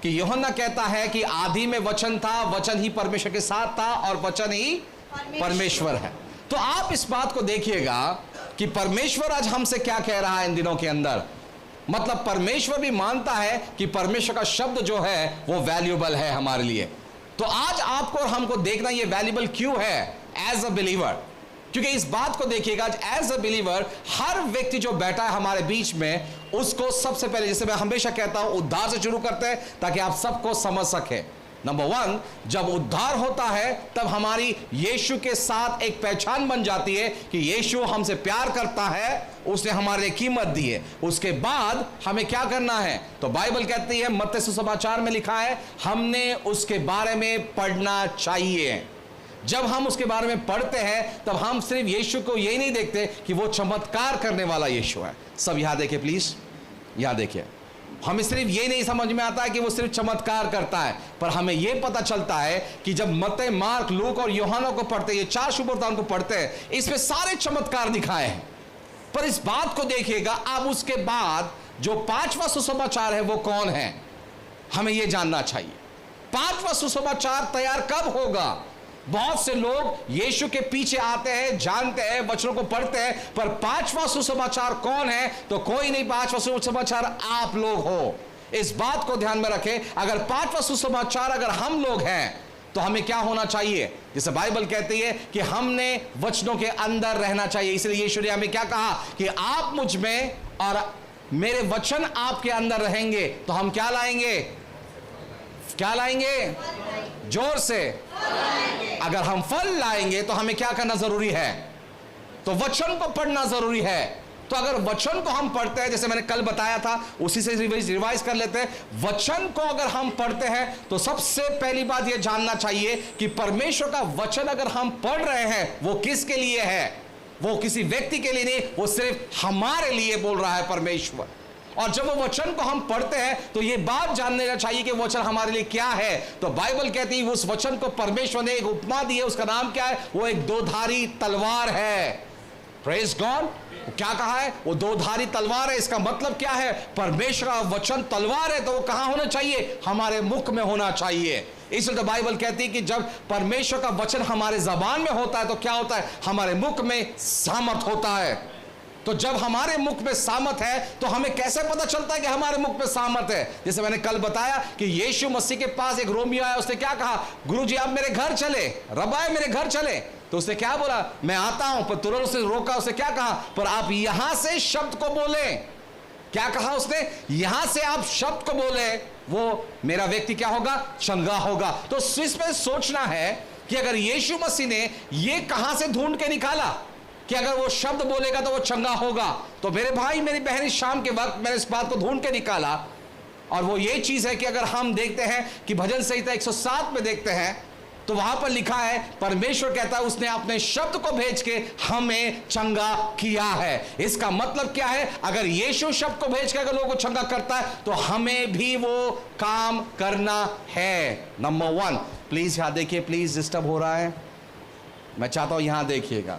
कि यूहन्ना कहता है कि आदि में वचन था, वचन ही परमेश्वर के साथ था और वचन ही परमेश्वर है। तो आप इस बात को देखिएगा कि परमेश्वर आज हमसे क्या कह रहा है इन दिनों के अंदर। मतलब परमेश्वर भी मानता है कि परमेश्वर का शब्द जो है वो वैल्यूएबल है हमारे लिए। तो आज आपको और हमको देखना ये वैल्यूएबल क्यों है एज अ बिलीवर, क्योंकि इस बात को देखिएगा आज एज अ बिलीवर हर व्यक्ति जो बैठा है हमारे बीच में, उसको सबसे पहले, जैसे मैं हमेशा कहता हूं, उद्धार से शुरू करते हैं ताकि आप सबको समझ सके। नंबर 1, जब उद्धार होता है तब हमारी यीशु के साथ एक पहचान बन जाती है कि यीशु हमसे प्यार करता है, उसने हमारे लिए कीमत दी है। उसके बाद हमें क्या करना है? तो बाइबल कहती है, मत्ती सुसमाचार में लिखा है, हमने उसके बारे में पढ़ना चाहिए। जब हम उसके बारे में पढ़ते हैं तब हम सिर्फ यीशु को यही नहीं देखते कि वो चमत्कार करने वाला यीशु है। सब यहां देखिए प्लीज, यहां देखिए। हमें सिर्फ ये नहीं समझ में आता है कि वो सिर्फ चमत्कार करता है, पर हमें यह पता चलता है कि जब मत्ती, मार्क, लूक और यूहन्ना को पढ़ते हैं, ये 4 सुसमाचार को पढ़ते हैं, इसमें सारे चमत्कार दिखाए हैं। पर इस बात को देखिएगा, अब उसके बाद जो 5वां सुसमाचार है वो कौन है, हमें यह जानना चाहिए। 5वां सुसमाचार तैयार कब होगा? बहुत से लोग यीशु के पीछे आते हैं, जानते हैं, वचनों को पढ़ते हैं, पर 5वां सुसमाचार कौन है? तो कोई नहीं। 5वां सुसमाचार आप लोग हो। इस बात को ध्यान में रखें। अगर 5वां सुसमाचार अगर हम लोग हैं तो हमें क्या होना चाहिए? जैसे बाइबल कहती है कि हमने वचनों के अंदर रहना चाहिए। इसलिए यीशु ने हमें क्या कहा कि आप मुझ में और मेरे वचन आपके अंदर रहेंगे तो हम क्या लाएंगे? क्या लाएंगे? जोर से। अगर हम फल लाएंगे तो हमें क्या करना जरूरी है? तो वचन को पढ़ना जरूरी है। तो अगर वचन को हम पढ़ते हैं, जैसे मैंने कल बताया था, उसी से रिवाइज कर लेते हैं। वचन को अगर हम पढ़ते हैं तो सबसे पहली बात यह जानना चाहिए कि परमेश्वर का वचन अगर हम पढ़ रहे हैं वो किसके लिए है? वो किसी व्यक्ति के लिए नहीं, वो सिर्फ हमारे लिए बोल रहा है परमेश्वर। और जब वो वचन को हम पढ़ते हैं तो ये बात जानना चाहिए कि वचन हमारे लिए क्या है। तो बाइबल कहती है उस वचन को परमेश्वर ने एक उपमा दी है, उसका नाम क्या है? वो एक दोधारी तलवार है। Praise God. क्या कहा है? वो दोधारी तलवार है। इसका मतलब क्या है? परमेश्वर का वचन तलवार है तो वो कहां होना चाहिए? हमारे मुख में होना चाहिए। इसलिए तो बाइबल कहती है कि जब परमेश्वर का वचन हमारे जबान में होता है तो क्या होता है? हमारे मुख में सामर्थ होता है। तो जब हमारे मुख में सामर्थ है तो हमें कैसे पता चलता है कि हमारे मुख में सामर्थ है? जैसे मैंने कल बताया कि यीशु मसीह के पास एक रोमियो आया, उसने क्या कहा? गुरुजी आप मेरे घर चले, रबाए मेरे घर चले। तो उसने क्या बोला? मैं आता हूं। पर तुरंत उसने रोका। उसने क्या कहा? पर आप यहां से शब्द को बोले। क्या कहा उसने? यहां से आप शब्द को बोले, वो मेरा व्यक्ति क्या होगा? चंगा होगा। तो इसमें सोचना है कि अगर यीशु मसीह ने ये कहां से ढूंढ के निकाला कि अगर वो शब्द बोलेगा तो वो चंगा होगा, तो मेरे भाई मेरी बहन, शाम के वक्त मैंने इस बात को ढूंढ के निकाला। और वो ये चीज है कि अगर हम देखते हैं कि भजन संहिता 107 में देखते हैं तो वहां पर लिखा है, परमेश्वर कहता है उसने अपने शब्द को भेज के हमें चंगा किया है। इसका मतलब क्या है? अगर यीशु शब्द को भेज के अगर लोगों को चंगा करता है तो हमें भी वो काम करना है। नंबर 1, प्लीज यहां देखिए, प्लीज डिस्टर्ब हो रहा है, मैं चाहता हूं यहां देखिएगा।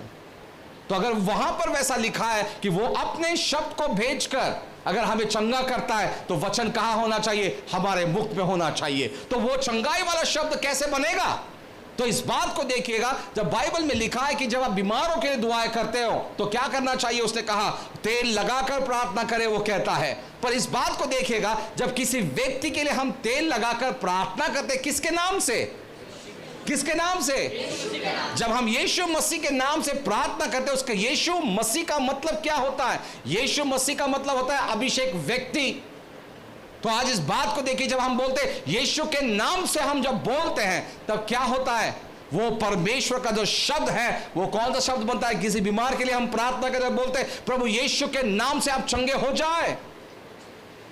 तो अगर वहां पर वैसा लिखा है कि वो अपने शब्द को भेजकर अगर हमें चंगा करता है तो वचन कहां होना चाहिए? हमारे मुख में होना चाहिए। तो वो चंगाई वाला शब्द कैसे बनेगा? तो इस बात को देखिएगा, जब बाइबल में लिखा है कि जब आप बीमारों के लिए दुआएं करते हो तो क्या करना चाहिए? उसने कहा तेल लगाकर प्रार्थना करें, वो कहता है। पर इस बात को देखिएगा, जब किसी व्यक्ति के लिए हम तेल लगाकर प्रार्थना करते, किसके नाम से? किसके नाम से? जब हम यीशु मसीह के नाम से प्रार्थना करते हैं, उसका यीशु मसीह का मतलब क्या होता है? यीशु मसीह का मतलब होता है अभिषेक व्यक्ति। तो आज इस बात को देखिए, जब हम बोलते हैं यीशु के नाम से, हम जब बोलते हैं तब क्या होता है? वो परमेश्वर का जो शब्द है वो कौन सा शब्द बनता है? किसी बीमार के लिए हम प्रार्थना करते बोलते हैं प्रभु यीशु के नाम से आप चंगे हो जाए,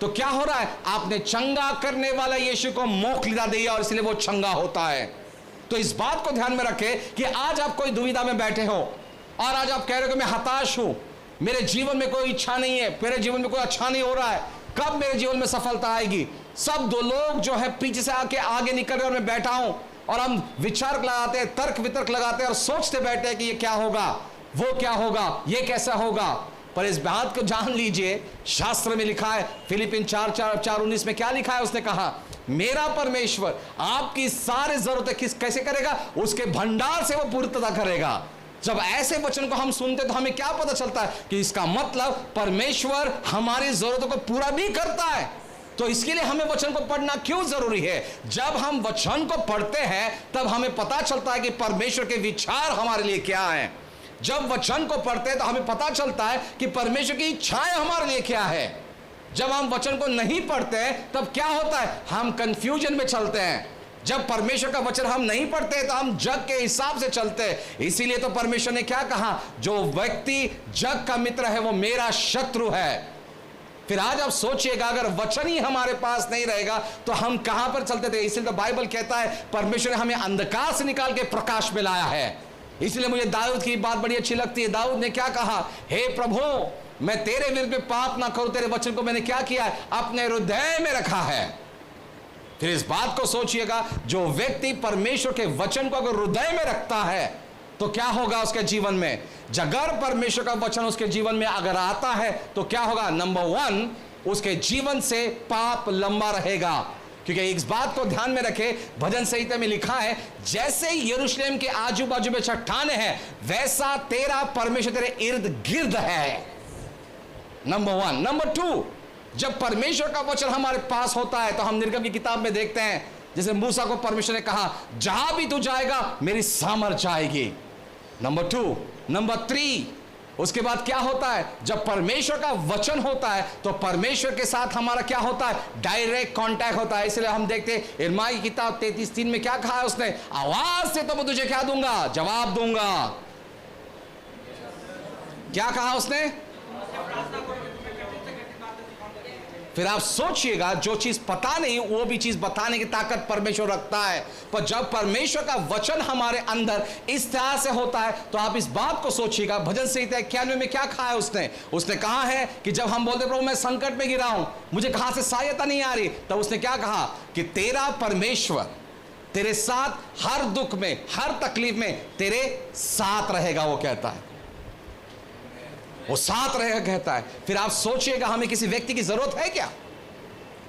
तो क्या हो रहा है? आपने चंगा करने वाला यीशु को मोक्षदा दिया और इसलिए वो चंगा होता है। तो इस बात को ध्यान में रखें कि आज आप कोई दुविधा में बैठे हो और आज आप कह रहे हो कि मैं हताश हूं, मेरे जीवन में कोई इच्छा नहीं है, मेरे जीवन में कोई अच्छा नहीं हो रहा है, कब मेरे जीवन में सफलता आएगी? सब दो लोग जो है पीछे से आके आगे निकल रहे और मैं बैठा हूं और हम विचार लगाते हैं, तर्क वितर्क लगाते हैं और सोचते बैठे हैं कि ये क्या होगा, वो क्या होगा, ये कैसा होगा। पर इस बात को जान लीजिए, शास्त्र में लिखा है, फिलिपिन 4:19 में क्या लिखा है? उसने कहा मेरा परमेश्वर आपकी सारी जरूरतें कैसे करेगा? उसके भंडार से वो पूर्तता करेगा। जब ऐसे वचन को हम सुनते तो हमें क्या पता चलता है कि इसका मतलब परमेश्वर हमारी जरूरतों को पूरा भी करता है। तो इसके लिए हमें वचन को पढ़ना क्यों जरूरी है? जब हम वचन को पढ़ते हैं तब हमें पता चलता है कि परमेश्वर के विचार हमारे लिए क्या हैं। जब वचन को पढ़ते हैं तो हमें पता चलता है कि परमेश्वर की इच्छाएं हमारे लिए क्या है। जब हम वचन को नहीं पढ़ते हैं तब क्या होता है? हम कंफ्यूजन में चलते हैं। जब परमेश्वर का वचन हम नहीं पढ़ते तो हम जग के हिसाब से चलते हैं। इसीलिए तो परमेश्वर ने क्या कहा? जो व्यक्ति जग का मित्र है वो मेरा शत्रु है। फिर आज आप सोचिएगा, अगर वचन ही हमारे पास नहीं रहेगा तो हम कहां पर चलते थे? इसलिए तो बाइबल कहता है परमेश्वर ने हमें अंधकार से निकाल के प्रकाश में लाया है। इसलिए मुझे दाऊद की बात बड़ी अच्छी लगती है। दाऊद ने क्या कहा? हे प्रभु, मैं तेरे विरुद्ध में पाप ना करूं, तेरे वचन को मैंने क्या किया है? अपने हृदय में रखा है। फिर इस बात को सोचिएगा, जो व्यक्ति परमेश्वर के वचन को अगर हृदय में रखता है तो क्या होगा उसके जीवन में? अगर परमेश्वर का वचन उसके जीवन में अगर आता है तो क्या होगा? नंबर 1, उसके जीवन से पाप लंबा रहेगा। क्योंकि इस बात को ध्यान में रखे, भजन संहिता में लिखा है, जैसे यरूशलेम के आजू बाजू में चट्टानें हैं वैसा तेरा परमेश्वर तेरे इर्द गिर्द है। नंबर 1। नंबर 2, जब परमेश्वर का वचन हमारे पास होता है तो हम निर्गम की किताब में देखते हैं, जैसे मूसा को परमेश्वर ने कहा, जहां भी तू जाएगा मेरी सामर्थ आएगी। नंबर 2। नंबर 3, उसके बाद क्या होता है? जब परमेश्वर का वचन होता है तो परमेश्वर के साथ हमारा क्या होता है? डायरेक्ट कांटेक्ट होता है। इसलिए हम देखते हैं यिर्मयाह की किताब 33:3 में क्या कहा है उसने? आवाज से तो मैं तुझे क्या दूंगा? जवाब दूंगा। क्या कहा उसने? फिर आप सोचिएगा, जो चीज पता नहीं वो भी चीज बताने की ताकत परमेश्वर रखता है। पर जब परमेश्वर का वचन हमारे अंदर इस तरह से होता है तो आप इस बात को सोचिएगा, भजन संहिता 91 में क्या कहा है उसने कहा है कि जब हम बोलते प्रभु मैं संकट में गिरा हूं, मुझे कहां से सहायता नहीं आ रही, तब उसने क्या कहा? कि तेरा परमेश्वर तेरे साथ हर दुख में, हर तकलीफ में तेरे साथ रहेगा। वो कहता है वो साथ रहेगा कहता है। फिर आप सोचिएगा, हमें किसी व्यक्ति की जरूरत है क्या?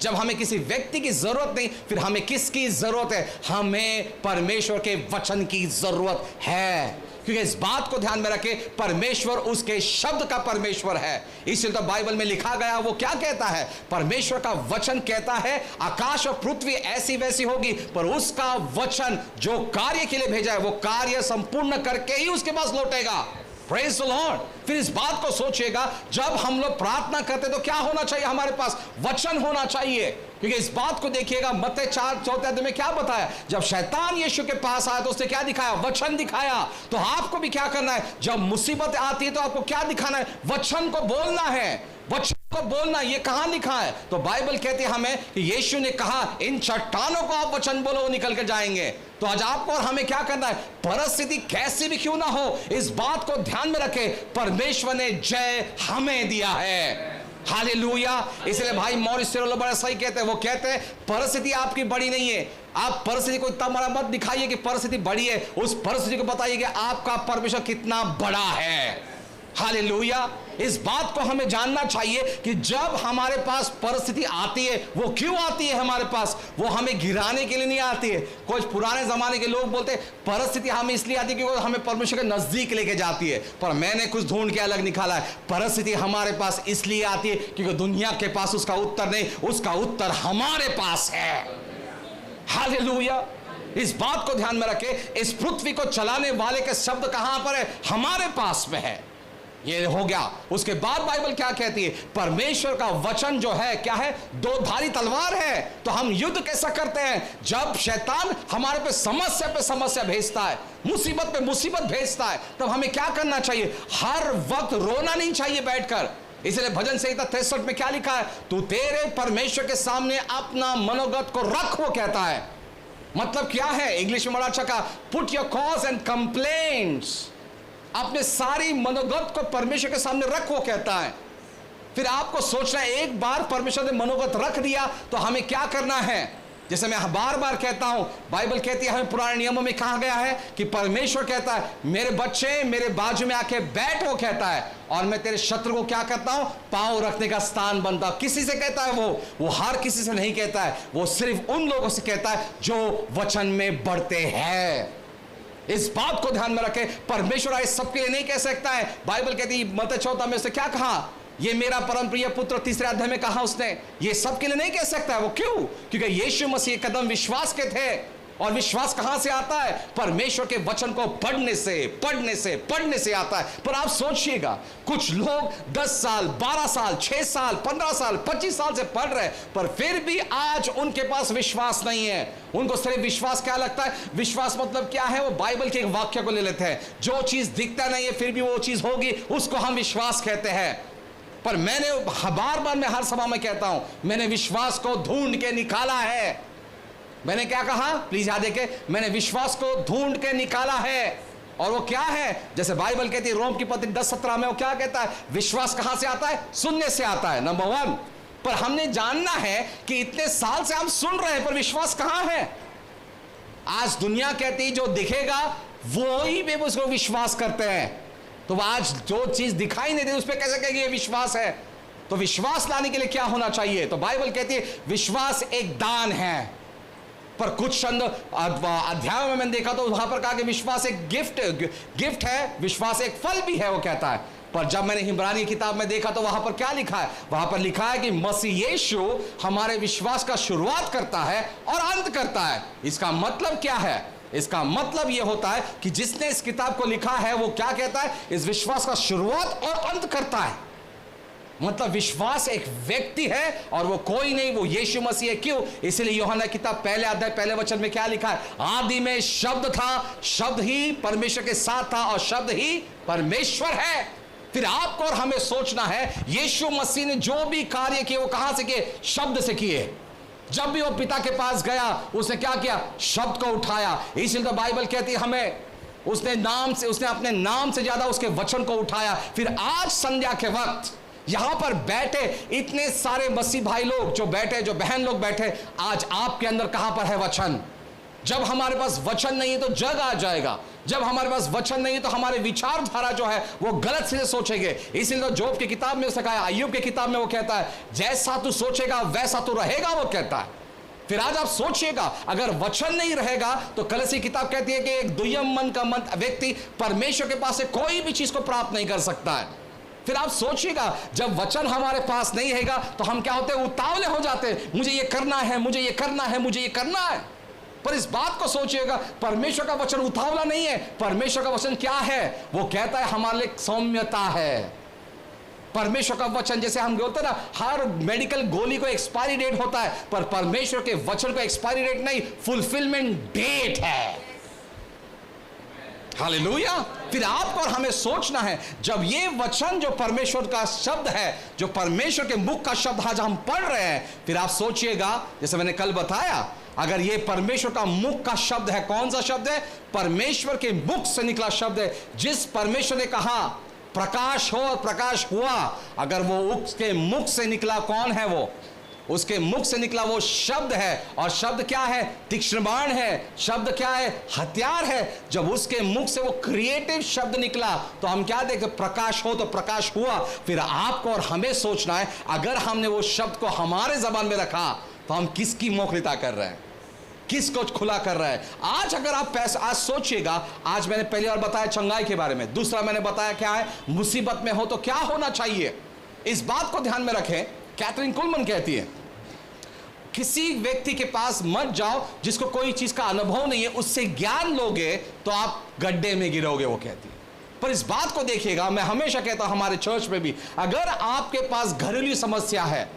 जब हमें किसी व्यक्ति की जरूरत नहीं, फिर हमें किसकी जरूरत है? हमें परमेश्वर के वचन की जरूरत है। क्योंकि इस बात को ध्यान में रखे, परमेश्वर उसके शब्द का परमेश्वर है। इसलिए तो बाइबल में लिखा गया, वो क्या कहता है? परमेश्वर का वचन कहता है आकाश और पृथ्वी ऐसी वैसी होगी, पर उसका वचन जो कार्य के लिए भेजा है वो कार्य संपूर्ण करके ही उसके पास लौटेगा। Praise the Lord। फिर इस बात को सोचिएगा, जब हम लोग प्रार्थना करते तो क्या होना चाहिए? हमारे पास वचन होना चाहिए। क्योंकि इस बात को देखिएगा, मत्ती 4:4 में क्या बताया? जब शैतान यीशु के पास आया तो उसने क्या दिखाया? वचन दिखाया। तो आपको भी क्या करना है? जब मुसीबत आती है तो आपको क्या दिखाना है? वचन को बोलना है। वचन को बोलना, ये कहां लिखा है? तो बाइबल कहती है हमें कि यीशु ने कहा इन चट्टानों को आप वचन बोलो, वो निकल कर जाएंगे। तो आज आपको और हमें क्या करना है? परिस्थिति कैसी भी क्यों ना हो, इस बात को ध्यान में रखें, परमेश्वर ने जय हमें दिया है। हालेलुया। इसलिए भाई मॉरिस सिरोलो बड़ा सही कहते हैं। वो कहते हैं परिस्थिति आपकी बड़ी नहीं है। आप परिस्थिति को इतना बड़ा मत दिखाइए कि परिस्थिति बड़ी है, उस परिस्थिति को बताइए कि आपका परमेश्वर कितना बड़ा है। हालेलुया। इस बात को हमें जानना चाहिए कि जब हमारे पास परिस्थिति आती है, वो क्यों आती है हमारे पास? वो हमें गिराने के लिए नहीं आती है। कुछ पुराने जमाने के लोग बोलते परिस्थिति हमें इसलिए आती है क्योंकि हमें परमेश्वर के नजदीक लेके जाती है। पर मैंने कुछ ढूंढ के अलग निकाला है, परिस्थिति हमारे पास इसलिए आती है क्योंकि दुनिया के पास उसका उत्तर नहीं, उसका उत्तर हमारे पास है। हालेलुया। इस बात को ध्यान में रखे, इस पृथ्वी को चलाने वाले के शब्द कहां पर है? हमारे पास में है। ये हो गया। उसके बाद बाइबल क्या कहती है? परमेश्वर का वचन जो है क्या है? दो धारी तलवार है। तो हम युद्ध कैसा करते हैं? जब शैतान हमारे पे समस्या भेजता है, मुसीबत पे मुसीबत भेजता है, तब हमें क्या करना चाहिए? हर वक्त रोना नहीं चाहिए बैठकर। इसलिए भजन संहिता 63 में क्या लिखा है? तू तेरे परमेश्वर के सामने अपना मनोगत को रख, वो कहता है। मतलब क्या है? इंग्लिश में बड़ा अच्छा कहा, put your cause and complaints. अपने सारी मनोगत को परमेश्वर के सामने रख, वो कहता है। फिर आपको सोचना है, एक बार परमेश्वर ने मनोगत रख दिया तो हमें क्या करना है? जैसे मैं बार बार कहता हूं, बाइबल कहती है, हमें पुराने नियमों में कहा गया है कि परमेश्वर कहता है, मेरे बच्चे मेरे बाजू में आके बैठ, वो कहता है, और मैं तेरे शत्रु को क्या करता हूं, पांव रखने का स्थान बनता हूं। किसी से कहता है वो हर किसी से नहीं कहता है, वो सिर्फ उन लोगों से कहता है जो वचन में बढ़ते हैं। इस बात को ध्यान में रखें, परमेश्वर आए सबके लिए नहीं कह सकता है। बाइबल कहती है मत्ती 14 में उसने क्या कहा, ये मेरा परम प्रिय पुत्र, तीसरे अध्याय में कहा उसने, ये सबके लिए नहीं कह सकता है। वो क्यों? क्योंकि यीशु मसीह कदम विश्वास के थे, और विश्वास कहां से आता है? परमेश्वर के वचन को पढ़ने से आता है। पर आप सोचिएगा, कुछ लोग 10 साल 12 साल 6 साल 15 साल 25 साल से पढ़ रहे हैं, पर फिर भी आज उनके पास विश्वास नहीं है। उनको सिर्फ विश्वास क्या लगता है? विश्वास मतलब क्या है? वो बाइबल के एक वाक्य को ले लेते हैं, जो चीज दिखता नहीं है फिर भी वो चीज होगी, उसको हम विश्वास कहते हैं। पर मैंने बार बार मैं हर सभा में कहता हूं, मैंने विश्वास को ढूंढ के निकाला है। मैंने क्या कहा? प्लीज याद रखें, मैंने विश्वास को ढूंढ के निकाला है। और वो क्या है? जैसे बाइबल कहती है रोम की पत्री 10:17 में, वो क्या कहता है? विश्वास कहां से आता है? सुनने से आता है, नंबर 1। पर हमने जानना है कि इतने साल से हम सुन रहे हैं, पर विश्वास कहां है? आज दुनिया कहती जो दिखेगा वो ही वे उसको विश्वास करते हैं। तो आज जो चीज दिखाई नहीं देती उस पर कैसे कहेंगे ये विश्वास है? तो विश्वास लाने के लिए क्या होना चाहिए? तो बाइबल कहती है विश्वास एक दान है। पर कुछ अध्यायों में मैंने देखा तो वहां पर कहा कि विश्वास एक गिफ्ट है, विश्वास एक फल भी है, वो कहता है। पर जब मैंने इब्रानी किताब में देखा तो वहां पर क्या लिखा है? वहां पर लिखा है कि मसीह यीशु हमारे विश्वास का शुरुआत करता है और अंत करता है। इसका मतलब क्या है? इसका मतलब यह होता है कि जिसने इस किताब को लिखा है वो क्या कहता है? इस विश्वास का शुरुआत और अंत करता है। मतलब विश्वास एक व्यक्ति है और वो कोई नहीं, वो यीशु मसीह है। क्यों? इसलिए यूहन्ना किताब पहले अध्याय पहले वचन में क्या लिखा है? आदि में शब्द था, शब्द ही परमेश्वर के साथ था और शब्द ही परमेश्वर है। फिर आपको और हमें सोचना है, यीशु मसीह ने जो भी कार्य किए वो कहां से किए? शब्द से किए। जब भी वो पिता के पास गया उसने क्या किया? शब्द को उठाया। इसलिए तो बाइबल कहती है हमें उसने अपने नाम से ज्यादा उसके वचन को उठाया। फिर आज संध्या के वक्त यहां पर बैठे इतने सारे मसीह भाई लोग जो बैठे, जो बहन लोग बैठे, आज आपके अंदर कहां पर है वचन? जब हमारे पास वचन नहीं है तो जग आ जाएगा। जब हमारे पास वचन नहीं है तो हमारे विचारधारा जो है वो गलत से सोचेंगे। इसलिए तो जोब की किताब में उसने कहा, अय्यूब की किताब में वो कहता है जैसा तू सोचेगा वैसा तू रहेगा, वो कहता है। फिर आज आप सोचिएगा, अगर वचन नहीं रहेगा तो कलसी किताब कहती है कि एक दुय्यम मन का व्यक्ति परमेश्वर के पास से कोई भी चीज को प्राप्त नहीं कर सकता है। फिर आप सोचिएगा, जब वचन हमारे पास नहीं रहेगा तो हम क्या होते हैं? उतावले हो जाते हैं, मुझे ये करना है, मुझे ये करना है, मुझे ये करना है। पर इस बात को सोचिएगा, परमेश्वर का वचन उतावला नहीं है। परमेश्वर का वचन क्या है? वो कहता है हमारे लिए सौम्यता है। परमेश्वर का वचन, जैसे हम बोलते हैं ना, हर मेडिकल गोली को एक्सपायरी डेट होता है, पर परमेश्वर के वचन को एक्सपायरी डेट नहीं, फुलफिलमेंट डेट है। हालेलुया। फिर आपको और हमें सोचना है, जब ये वचन जो परमेश्वर का शब्द है, जो परमेश्वर के मुख का शब्द आज हम पढ़ रहे हैं, फिर आप सोचिएगा, जैसे मैंने कल बताया, अगर ये परमेश्वर का मुख का शब्द है, कौन सा शब्द है? परमेश्वर के मुख से निकला शब्द है। जिस परमेश्वर ने कहा प्रकाश हो और प्रकाश हुआ, अगर वो उसके मुख से निकला, कौन है वो? उसके मुख से निकला वो शब्द है। और शब्द क्या है? तीक्ष्ण बाण है। शब्द क्या है? हथियार है। जब उसके मुख से वो क्रिएटिव शब्द निकला तो हम क्या देखें? प्रकाश हो तो प्रकाश हुआ। फिर आपको और हमें सोचना है, अगर हमने वो शब्द को हमारे जबान में रखा तो हम किसकी मौखिकता कर रहे हैं? किसको खुला कर रहा है? आज अगर आप आज सोचिएगा, आज मैंने पहली बार बताया चंगाई के बारे में, दूसरा मैंने बताया क्या है? मुसीबत में हो तो क्या होना चाहिए। इस बात को ध्यान में रखें। कैथरीन कुलमन कहती है, किसी व्यक्ति के पास मत जाओ जिसको कोई चीज का अनुभव नहीं है, उससे ज्ञान लोगे तो आप गड्ढे में गिरोगे, वो कहती है। पर इस बात को देखिएगा, मैं हमेशा कहता हूं हमारे चर्च में भी, अगर आपके पास घरेलू समस्या है,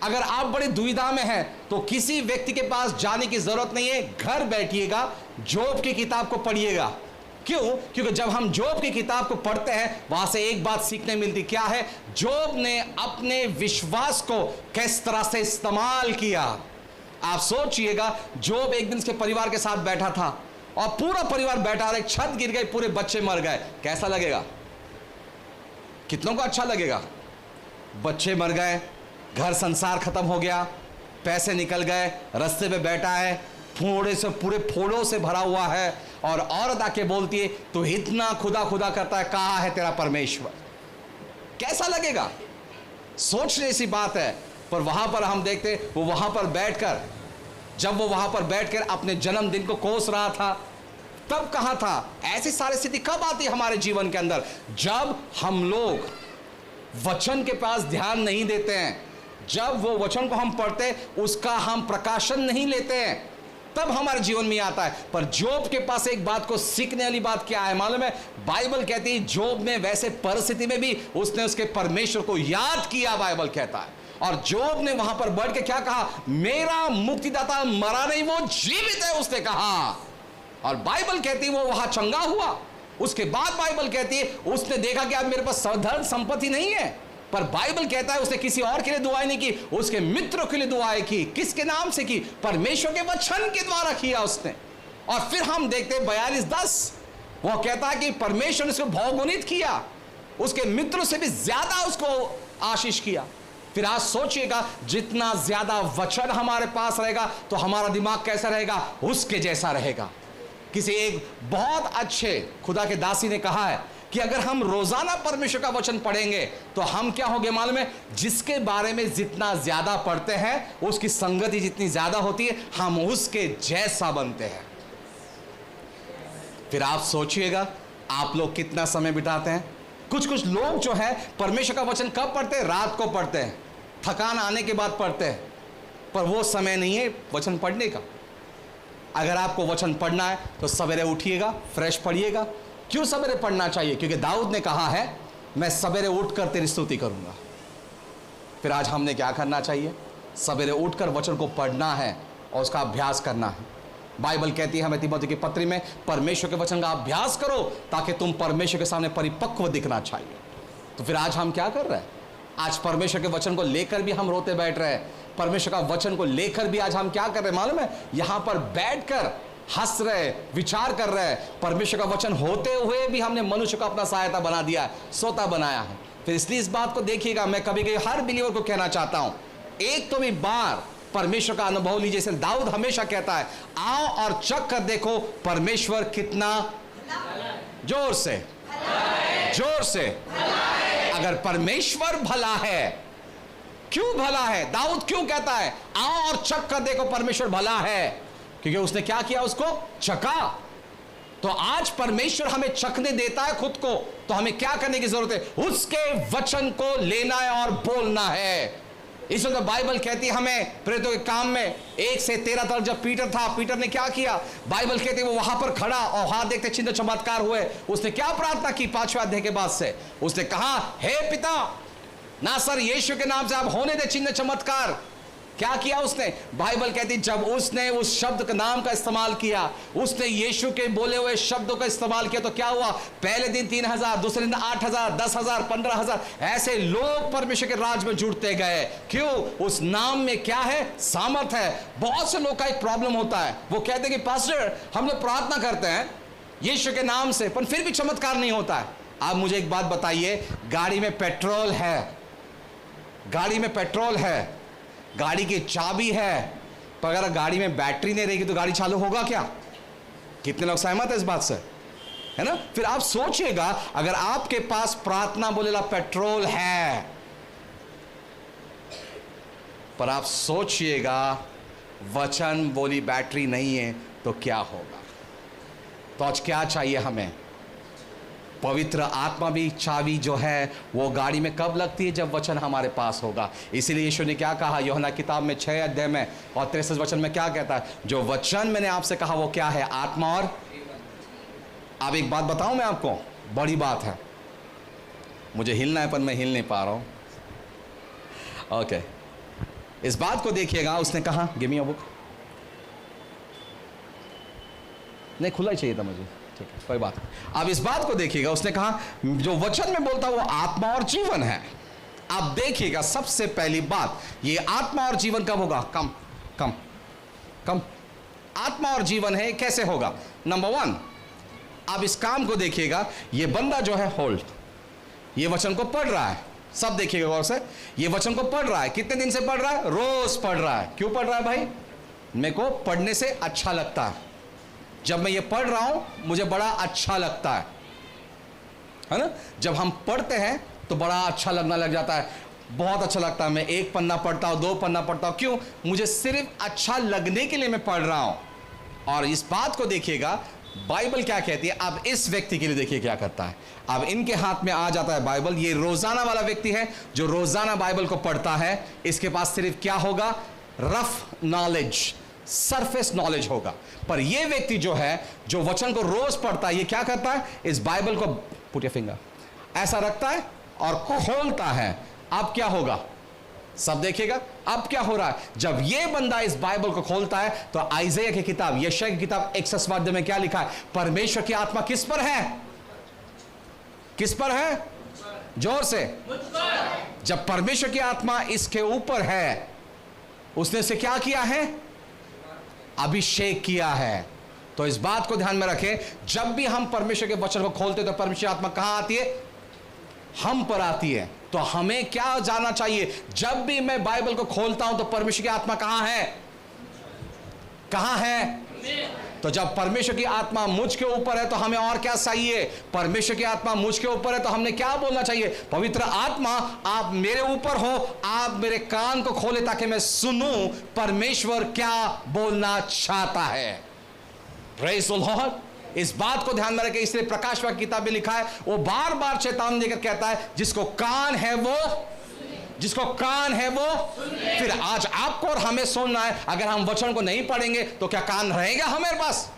अगर आप बड़ी दुविधा में हैं, तो किसी व्यक्ति के पास जाने की जरूरत नहीं है। घर बैठिएगा, जोब की किताब को पढ़िएगा। क्यों? क्योंकि जब हम जोब की किताब को पढ़ते हैं वहां से एक बात सीखने मिलती, क्या है? जोब ने अपने विश्वास को किस तरह से इस्तेमाल किया। आप सोचिएगा, जोब एक दिन उसके परिवार के साथ बैठा था और पूरा परिवार बैठा रहा, एक छत गिर गई, पूरे बच्चे मर गए। कैसा लगेगा? कितनों को अच्छा लगेगा? बच्चे मर गए, घर संसार खत्म हो गया, पैसे निकल गए, रास्ते पे बैठा है, फोड़े से पूरे फोड़ों से भरा हुआ है, और औरत आके बोलती है तू इतना खुदा खुदा करता है, कहाँ है तेरा परमेश्वर? कैसा लगेगा? सोचने सी बात है। पर वहां पर हम देखते वो वहां पर बैठकर, जब वो वहां पर बैठकर अपने जन्मदिन को कोस रहा था, तब कहां था? ऐसी सारी स्थिति कब आती है हमारे जीवन के अंदर? जब हम लोग वचन के पास ध्यान नहीं देते हैं, जब वो वचन को हम पढ़ते उसका हम प्रकाशन नहीं लेते हैं, तब हमारे जीवन में आता है। पर जोब के पास एक बात को सीखने वाली बात क्या है मालूम है? बाइबल कहती है जोब ने वैसे परिस्थिति में भी उसने उसके परमेश्वर को याद किया, बाइबल कहता है। और जोब ने वहां पर बढ़ के क्या कहा? मेरा मुक्तिदाता मरा नहीं, वो जीवित है, उसने कहा। और बाइबल कहती है वो वहां चंगा हुआ। उसके बाद बाइबल कहती है उसने देखा कि अब मेरे पास धन संपत्ति नहीं है, पर बाइबल कहता है उसने किसी और के लिए दुआएं नहीं की, उसके मित्रों के लिए दुआएं की। किसके नाम से की? परमेश्वर के वचन के द्वारा किया उसने। और फिर हम देखते हैं 42:10, वो कहता है कि परमेश्वर ने उसको बहुगुणित किया, उसके मित्रों से भी ज्यादा उसको आशीष किया। फिर आज सोचिएगा, जितना ज्यादा वचन हमारे पास रहेगा तो हमारा दिमाग कैसा रहेगा? उसके जैसा रहेगा। किसी एक बहुत अच्छे खुदा के दासी ने कहा है कि अगर हम रोजाना परमेश्वर का वचन पढ़ेंगे तो हम क्या होंगे मालूम है? जिसके बारे में जितना ज्यादा पढ़ते हैं, उसकी संगति जितनी ज्यादा होती है, हम उसके जैसा बनते हैं। फिर आप सोचिएगा आप लोग कितना समय बिताते हैं। कुछ कुछ लोग जो है परमेश्वर का वचन कब पढ़ते हैं? रात को पढ़ते हैं, थकान आने के बाद पढ़ते हैं, पर वो समय नहीं है वचन पढ़ने का। अगर आपको वचन पढ़ना है तो सवेरे उठिएगा, फ्रेश पढ़िएगा। क्यों सवेरे पढ़ना चाहिए? क्योंकि दाऊद ने कहा है मैं सवेरे उठकर तेरी स्तुति करूंगा। फिर आज हमने क्या करना चाहिए? सवेरे उठकर वचन को पढ़ना है और उसका अभ्यास करना है। बाइबल कहती है हमें तीमुथियुस की पत्री में, परमेश्वर के वचन का अभ्यास करो ताकि तुम परमेश्वर के सामने परिपक्व दिखना चाहिए। तो फिर आज हम क्या कर रहे हैं? आज परमेश्वर के वचन को लेकर भी हम रोते बैठ रहे हैं। परमेश्वर का वचन को लेकर भी आज हम क्या कर रहे हैं मालूम है? यहां पर बैठकर हंस रहे, विचार कर रहे हैं। परमेश्वर का वचन होते हुए भी हमने मनुष्य को अपना सहायता बना दिया है, सोता बनाया है। फिर इसलिए इस बात को देखिएगा, मैं कभी कभी हर बिलीवर को कहना चाहता हूं, एक तो भी बार परमेश्वर का अनुभव लीजिए। जैसे दाऊद हमेशा कहता है, आओ और चख कर देखो परमेश्वर कितना, जोर से, जोर से। अगर परमेश्वर भला है, क्यों भला है? दाऊद क्यों कहता है आओ और चख कर देखो परमेश्वर भला है? क्योंकि उसने क्या किया? उसको चखा। तो आज परमेश्वर हमें चखने देता है खुद को, तो हमें क्या करने की जरूरत है? उसके वचन को लेना है और बोलना है। इसलिए तो बाइबल कहती है हमें प्रेरितों के काम में 1 से 13 तक जब पीटर था, पीटर ने क्या किया? बाइबल कहती है वो वहां पर खड़ा और हाथ देखते चिन्ह चमत्कार हुए। उसने क्या प्रार्थना की? 5वें अध्याय के बाद से उसने कहा, हे पिता, ना सर यीशु के नाम से आप होने दे चिन्ह चमत्कार। क्या किया उसने? बाइबल कहती जब उसने उस शब्द का नाम का इस्तेमाल किया, उसने यीशु के बोले हुए शब्दों का इस्तेमाल किया, तो क्या हुआ? पहले दिन 3000, दूसरे दिन 8000, 10,000, 15,000 ऐसे लोग परमेश्वर के राज में जुड़ते गए। क्यों? उस नाम में क्या है? सामर्थ है। बहुत से लोग का एक प्रॉब्लम होता है, वो कहते हैं कि पास्टर हम लोग प्रार्थना करते हैं यीशु के नाम से, पर फिर भी चमत्कार नहीं होता है। आप मुझे एक बात बताइए, गाड़ी में पेट्रोल है, गाड़ी में पेट्रोल है, गाड़ी की चाबी है, पर अगर गाड़ी में बैटरी नहीं रहेगी तो गाड़ी चालू होगा क्या? कितने लोग सहमत है इस बात से? है ना? फिर आप सोचिएगा, अगर आपके पास प्रार्थना बोलेला पेट्रोल है, पर आप सोचिएगा वचन बोली बैटरी नहीं है, तो क्या होगा? तो आज क्या चाहिए हमें? पवित्र आत्मा भी चाबी जो है वो गाड़ी में कब लगती है? जब वचन हमारे पास होगा। इसीलिए यीशु ने क्या कहा? यूहन्ना किताब में 6 अध्याय में और 63 वचन में क्या कहता है? जो वचन मैंने आपसे कहा वो क्या है? आत्मा और। अब एक बात बताऊं मैं आपको, बड़ी बात है, मुझे हिलना है पर मैं हिल नहीं पा रहा हूं। ओके, इस बात को देखिएगा, उसने कहा गिव मी अ बुक। नहीं, खुला ही चाहिए था मुझे, ठीक है कोई बात। अब इस बात को देखिएगा, उसने कहा जो वचन में बोलता वो आत्मा और जीवन है। आप देखिएगा, सबसे पहली बात, ये आत्मा और जीवन कब होगा? कम कम कम आत्मा और जीवन है, कैसे होगा? नंबर 1, आप इस काम को देखिएगा, ये बंदा जो है होल्ड, ये वचन को पढ़ रहा है, सब देखिएगा गौर से। ये वचन को पढ़ रहा है, कितने दिन से पढ़ रहा है? रोज पढ़ रहा है। क्यों पढ़ रहा है भाई? मेरे को पढ़ने से अच्छा लगता है, जब मैं ये पढ़ रहा हूं मुझे बड़ा अच्छा लगता है ना। जब हम पढ़ते हैं तो बड़ा अच्छा लगना लग जाता है, बहुत अच्छा लगता है। मैं एक पन्ना पढ़ता हूं, दो पन्ना पढ़ता हूं, क्यों? मुझे सिर्फ अच्छा लगने के लिए मैं पढ़ रहा हूं। और इस बात को देखिएगा बाइबल क्या कहती है। अब इस व्यक्ति के लिए देखिए क्या करता है। अब इनके हाथ में आ जाता है बाइबल। ये रोजाना वाला व्यक्ति है जो रोजाना बाइबल को पढ़ता है। इसके पास सिर्फ क्या होगा? रफ नॉलेज, सरफेस नॉलेज होगा। पर यह व्यक्ति जो है, जो वचन को रोज पढ़ता है, ये क्या करता है? इस बाइबल को पुट योर फिंगर ऐसा रखता है और खोलता है। अब क्या होगा? सब देखिएगा। अब क्या हो रहा है? जब ये बंदा इस बाइबल को खोलता है तो आइज़ाया की किताब, यशायाह की किताब 61वां अध्याय में क्या लिखा है? परमेश्वर की आत्मा किस पर है? किस पर है? जोर से। जब परमेश्वर की आत्मा इसके ऊपर है, उसने इसे क्या किया है? अभिषेक किया है। तो इस बात को ध्यान में रखें, जब भी हम परमेश्वर के वचन को खोलते हैं तो परमेश्वर की आत्मा कहां आती है? हम पर आती है। तो हमें क्या जानना चाहिए? जब भी मैं बाइबल को खोलता हूं तो परमेश्वर की आत्मा कहां है? कहां है? तो जब परमेश्वर की आत्मा मुझ के ऊपर है तो हमें और क्या चाहिए? परमेश्वर की आत्मा मुझ के ऊपर है तो हमने क्या बोलना चाहिए? पवित्र आत्मा आप मेरे ऊपर हो, आप मेरे कान को खोले ताकि मैं सुनूं परमेश्वर क्या बोलना चाहता है। Praise the Lord. इस बात को ध्यान में रखें। इसलिए प्रकाश वाक्य किताब में लिखा है, वो बार बार चेतावनी देकर कहता है, जिसको कान है वो, जिसको कान है वो। फिर आज आपको और हमें सुनना है। अगर हम वचन को नहीं पढ़ेंगे तो क्या कान रहेगा हमारे पास?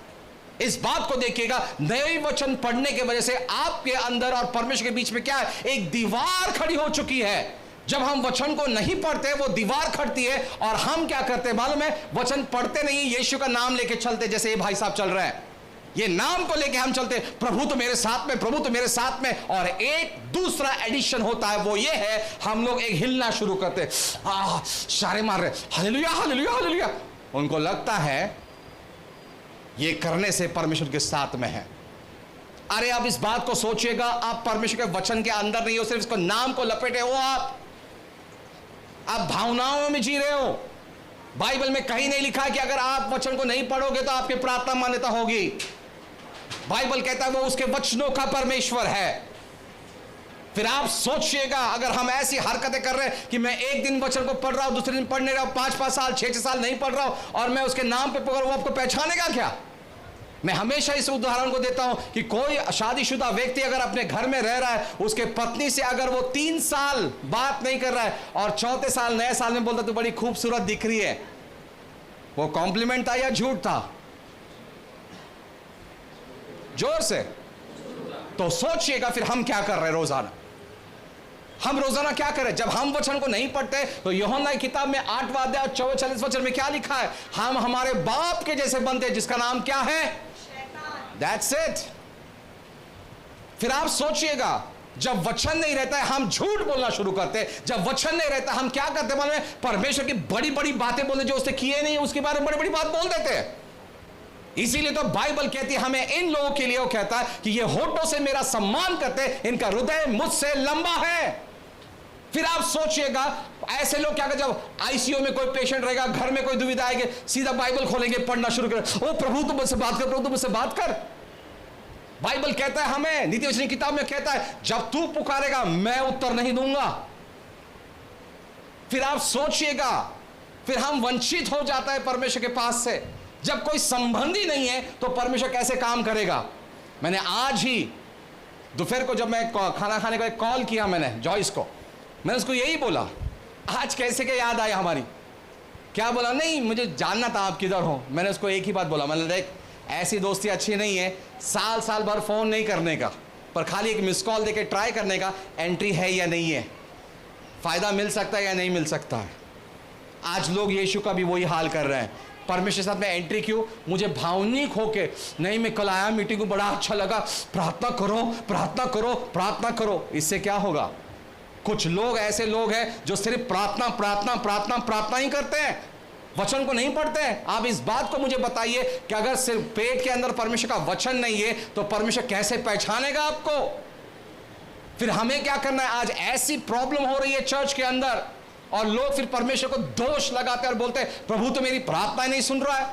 इस बात को देखिएगा, नए वचन पढ़ने की वजह से आपके अंदर और परमेश्वर के बीच में क्या है? एक दीवार खड़ी हो चुकी है। जब हम वचन को नहीं पढ़ते वो दीवार खड़ती है और हम क्या करते हैं मालूम है? वचन पढ़ते नहीं, यीशु का नाम लेके चलते, जैसे ये भाई साहब चल रहे हैं। ये नाम को लेके हम चलते, प्रभु तो मेरे साथ में, प्रभु तो मेरे साथ में। और एक दूसरा एडिशन होता है, वो ये है, हम लोग एक हिलना शुरू करते, सारे मार रहे, हालेलुया हालेलुया हालेलुया। उनको लगता है ये करने से परमेश्वर के साथ में है। अरे आप इस बात को सोचिएगा, आप परमेश्वर के वचन के अंदर नहीं हो, सिर्फ इसको नाम को लपेटे हो। आप भावनाओं में जी रहे हो। बाइबल में कहीं नहीं लिखा है कि अगर आप वचन को नहीं पढ़ोगे तो आपकी प्रार्थना मान्यता होगी। बाइबल कहता है वो उसके वचनों का परमेश्वर है। फिर आप सोचिएगा, अगर हम ऐसी हरकतें कर रहे हैं कि मैं एक दिन वचन को पढ़ रहा हूं, दूसरे दिन पढ़ने रहा हूं, 5-5 साल 6-6 साल नहीं पढ़ रहा हूं और मैं उसके नाम पे पकड़, वो आपको पहचानेगा क्या? मैं हमेशा इस उदाहरण को देता हूं कि कोई शादीशुदा व्यक्ति अगर अपने घर में रह रहा है, उसके पत्नी से अगर वो 3 साल बात नहीं कर रहा है और चौथे साल नए साल में बोलता तू बड़ी खूबसूरत दिख रही है, वो कॉम्प्लीमेंट था या झूठ था? जोर से। तो सोचिएगा फिर हम क्या कर रहे हैं रोजाना? हम रोजाना क्या करें? जब हम वचन को नहीं पढ़ते तो यूहन्ना की किताब में 8वां अध्याय 44 वचन में क्या लिखा है? हम हमारे बाप के जैसे बनते हैं जिसका नाम क्या है? That's it। फिर आप सोचिएगा, जब वचन नहीं रहता है हम झूठ बोलना शुरू करते हैं। जब वचन नहीं रहता हम क्या करते हैं? परमेश्वर की बड़ी बड़ी बातें बोलते, जो उसने किए नहीं उसके बारे में बड़ी बड़ी बात बोल देते हैं। इसीलिए तो बाइबल कहती है हमें इन लोगों के लिए, वो कहता है कि ये होठों से मेरा सम्मान करते, इनका हृदय मुझसे लंबा है। फिर आप सोचिएगा, ऐसे लोग क्या करते, जब आईसीयू में कोई पेशेंट रहेगा, घर में कोई दुविधा आएगी, सीधा बाइबल खोलेंगे, पढ़ना शुरू करें, ओ प्रभु तुम मुझसे बात कर, प्रभु तुम मुझसे बात कर। बाइबल कहता है हमें, नीति वचन की किताब में कहता है, जब तू पुकारेगा मैं उत्तर नहीं दूंगा। फिर आप सोचिएगा, फिर हम वंचित हो जाता है परमेश्वर के पास से। जब कोई संबंधी नहीं है तो परमेश्वर कैसे काम करेगा? मैंने आज ही दोपहर को जब मैं खाना खाने का कॉल किया, मैंने जॉइस को, मैंने उसको यही बोला, आज कैसे क्या याद आई हमारी? क्या बोला? नहीं मुझे जानना था आप किधर हो। मैंने उसको एक ही बात बोला, मैंने देख ऐसी दोस्ती अच्छी नहीं है, साल साल भर फोन नहीं करने का, पर खाली एक मिस कॉल देके ट्राई करने का, एंट्री है या नहीं है, फायदा मिल सकता है या नहीं मिल सकता है। आज लोग यीशु का भी वही हाल कर रहे हैं। परमेश्वर के साथ में एंट्री क्यों? मुझे भावनिक होके नहीं, मैं कल आया मीटिंग को, बड़ा अच्छा लगा, प्रार्थना करो प्रार्थना करो प्रार्थना करो। इससे क्या होगा? कुछ लोग ऐसे लोग हैं जो सिर्फ प्रार्थना प्रार्थना प्रार्थना प्रार्थना ही करते हैं, वचन को नहीं पढ़ते हैं। आप इस बात को मुझे बताइए कि अगर सिर्फ पेट के अंदर परमेश्वर का वचन नहीं है तो परमेश्वर कैसे पहचानेगा आपको? फिर हमें क्या करना है? आज ऐसी प्रॉब्लम हो रही है चर्च के अंदर और लोग फिर परमेश्वर को दोष लगाते हैं और बोलते हैं प्रभु तो मेरी प्रार्थना नहीं सुन रहा है,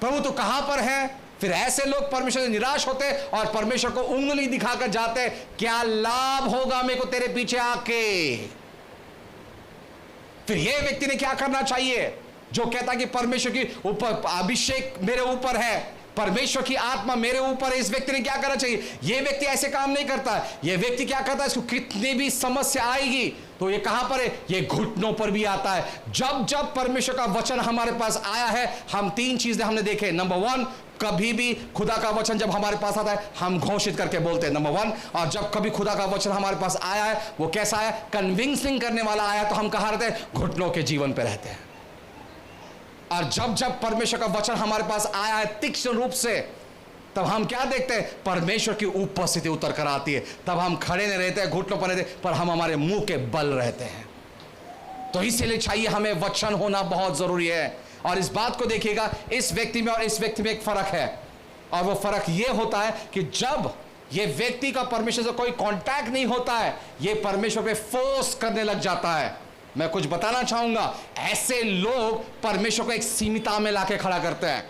प्रभु तो कहां पर है। फिर ऐसे लोग परमेश्वर से निराश होते हैं और परमेश्वर को उंगली दिखाकर जाते हैं, क्या लाभ होगा मेरे को तेरे पीछे आके। फिर यह व्यक्ति ने क्या करना चाहिए जो कहता कि परमेश्वर की ऊपर अभिषेक मेरे ऊपर है, परमेश्वर की आत्मा मेरे ऊपर है, इस व्यक्ति ने क्या करना चाहिए? यह व्यक्ति ऐसे काम नहीं करता है। यह व्यक्ति क्या करता है? इसको कितनी भी समस्या आएगी तो ये कहां पर है? ये घुटनों पर भी आता है। जब जब परमेश्वर का वचन हमारे पास आया है, हम तीन चीजें हमने देखे। नंबर वन, कभी भी खुदा का वचन जब हमारे पास आता है हम घोषित करके बोलते हैं, नंबर वन। और जब कभी खुदा का वचन हमारे पास आया है, वो कैसा आया? कन्विंसिंग करने वाला आया, तो हम कहां रहते हैं? घुटनों के जीवन पे रहते हैं। और जब जब परमेश्वर का वचन हमारे पास आया है तीक्ष्ण रूप से, तब हम क्या देखते हैं? परमेश्वर की उपस्थिति उतर कर आती है। तब हम खड़े नहीं रहते हैं, घुटनों पर रहते, पर हम हमारे मुंह के बल रहते हैं। तो इसीलिए चाहिए हमें वचन होना बहुत जरूरी है। और इस बात को देखिएगा, इस व्यक्ति में और इस व्यक्ति में एक फर्क है, और वो फर्क ये होता है कि जब ये व्यक्ति का परमेश्वर से कोई कांटेक्ट नहीं होता है, ये परमेश्वर पे फोर्स करने लग जाता है। मैं कुछ बताना चाहूंगा, ऐसे लोग परमेश्वर को एक सीमिता में लाके खड़ा करते हैं।